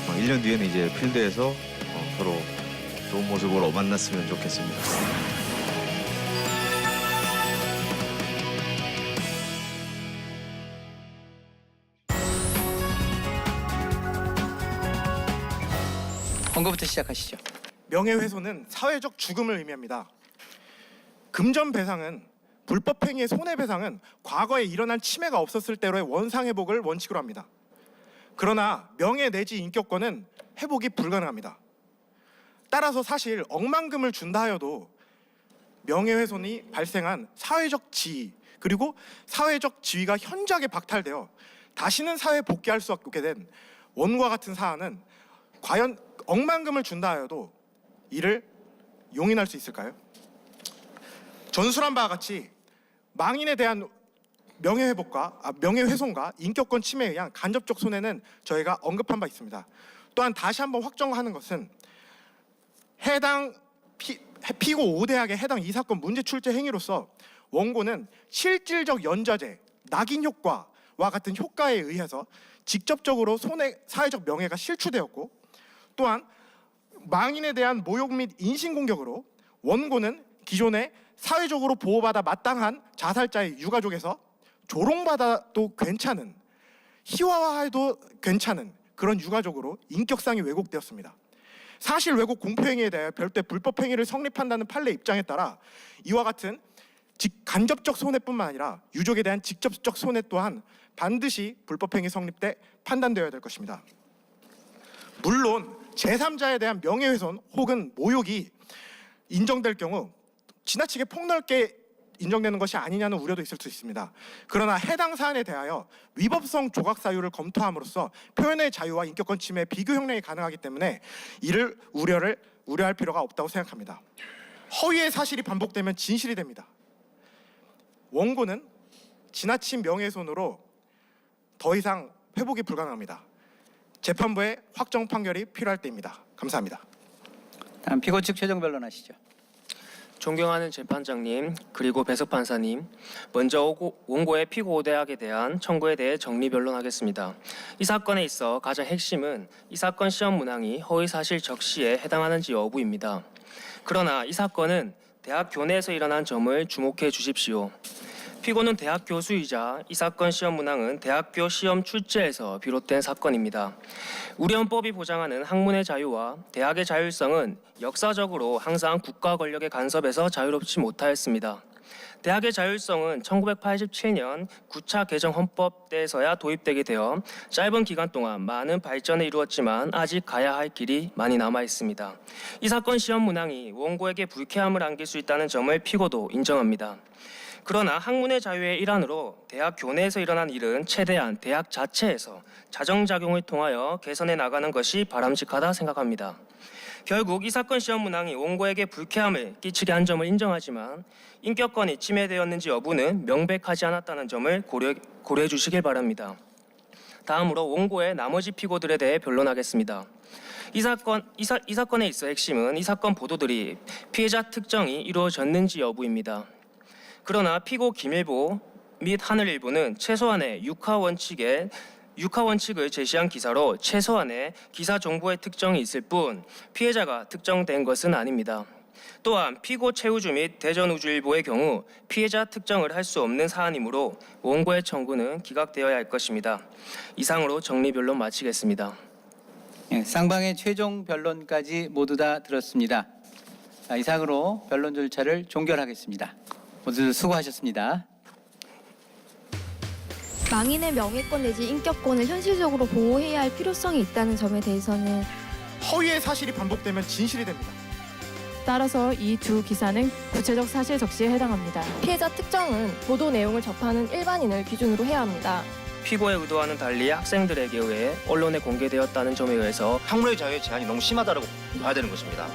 어, 1년 뒤에는 이제 필드에서 서로 좋은 모습으로 만났으면 좋겠습니다. 원고부터 시작하시죠. 명예훼손은 사회적 죽음을 의미합니다. 금전배상은 불법행위의 손해배상은 과거에 일어난 침해가 없었을 때로의 원상회복을 원칙으로 합니다. 그러나 명예 내지 인격권은 회복이 불가능합니다. 따라서 사실 억만금을 준다 하여도 명예훼손이 발생한 사회적 지위 그리고 사회적 지위가 현저하게 박탈되어 다시는 사회에 복귀할 수 없게 된 원고와 같은 사안은 과연 억만금을 준다 하여도 이를 용인할 수 있을까요? 전술한 바와 같이 망인에 대한 명예훼손과 인격권 침해에 의한 간접적 손해는 저희가 언급한 바 있습니다. 또한 다시 한번 확정하는 것은 해당 피고 5대학의 해당 이 사건 문제 출제 행위로서 원고는 실질적 연좌제, 낙인 효과와 같은 효과에 의해서 직접적으로 사회적 명예가 실추되었고, 또한 망인에 대한 모욕 및 인신공격으로 원고는 기존에 사회적으로 보호받아 마땅한 자살자의 유가족에서 조롱받아도 괜찮은, 희화화해도 괜찮은 그런 유가족으로 인격상이 왜곡되었습니다. 사실 왜곡 공표행위에 대해 별도의 불법행위를 성립한다는 판례 입장에 따라 이와 같은 간접적 손해뿐만 아니라 유족에 대한 직접적 손해 또한 반드시 불법행위 성립 때 판단되어야 될 것입니다. 물론 제3자에 대한 명예훼손 혹은 모욕이 인정될 경우 지나치게 폭넓게 인정되는 것이 아니냐는 우려도 있을 수 있습니다. 그러나 해당 사안에 대하여 위법성 조각 사유를 검토함으로써 표현의 자유와 인격권 침해 비교 형량이 가능하기 때문에 이를 우려할 필요가 없다고 생각합니다. 허위의 사실이 반복되면 진실이 됩니다. 원고는 지나친 명예훼손으로 더 이상 회복이 불가능합니다. 재판부의 확정 판결이 필요할 때입니다. 감사합니다. 다음 피고 측 최종 변론하시죠. 존경하는 재판장님 그리고 배석 판사님, 먼저 원고의 피고 5대학에 대한 청구에 대해 정리 변론하겠습니다. 이 사건에 있어 가장 핵심은 이 사건 시험 문항이 허위사실 적시에 해당하는지 여부입니다. 그러나 이 사건은 대학 교내에서 일어난 점을 주목해 주십시오. 피고는 대학 교수이자 이 사건 시험 문항은 대학교 시험 출제에서 비롯된 사건입니다. 우리 헌법이 보장하는 학문의 자유와 대학의 자율성은 역사적으로 항상 국가 권력의 간섭에서 자유롭지 못하였습니다. 대학의 자율성은 1987년 9차 개정 헌법 때에서야 도입되게 되어 짧은 기간 동안 많은 발전을 이루었지만 아직 가야 할 길이 많이 남아 있습니다. 이 사건 시험 문항이 원고에게 불쾌함을 안길 수 있다는 점을 피고도 인정합니다. 그러나 학문의 자유의 일환으로 대학 교내에서 일어난 일은 최대한 대학 자체에서 자정작용을 통하여 개선해 나가는 것이 바람직하다 생각합니다. 결국 이 사건 시험 문항이 원고에게 불쾌함을 끼치게 한 점을 인정하지만 인격권이 침해되었는지 여부는 명백하지 않았다는 점을 고려해 주시길 바랍니다. 다음으로 원고의 나머지 피고들에 대해 변론하겠습니다. 이 사건에 있어 핵심은 이 사건 보도들이 피해자 특정이 이루어졌는지 여부입니다. 그러나 피고 김일보 및 하늘일보는 최소한의 육하 원칙을 제시한 기사로 최소한의 기사 정보의 특정이 있을 뿐 피해자가 특정된 것은 아닙니다. 또한 피고 최우주 및 대전우주일보의 경우 피해자 특정을 할 수 없는 사안이므로 원고의 청구는 기각되어야 할 것입니다. 이상으로 정리 변론 마치겠습니다. 쌍방의 최종 변론까지 모두 다 들었습니다. 이상으로 변론 절차를 종결하겠습니다. 모두 수고하셨습니다. 망인의 명예권 내지 인격권을 현실적으로 보호해야 할 필요성이 있다는 점에 대해서는 허위의 사실이 반복되면 진실이 됩니다. 따라서 이 두 기사는 구체적 사실 적시에 해당합니다. 피해자 특정은 보도 내용을 접하는 일반인을 기준으로 해야 합니다. 피고의 의도와는 달리 학생들에게 의해 언론에 공개되었다는 점에 의해서 학문의 자유의 제한이 너무 심하다고 봐야 되는 것입니다.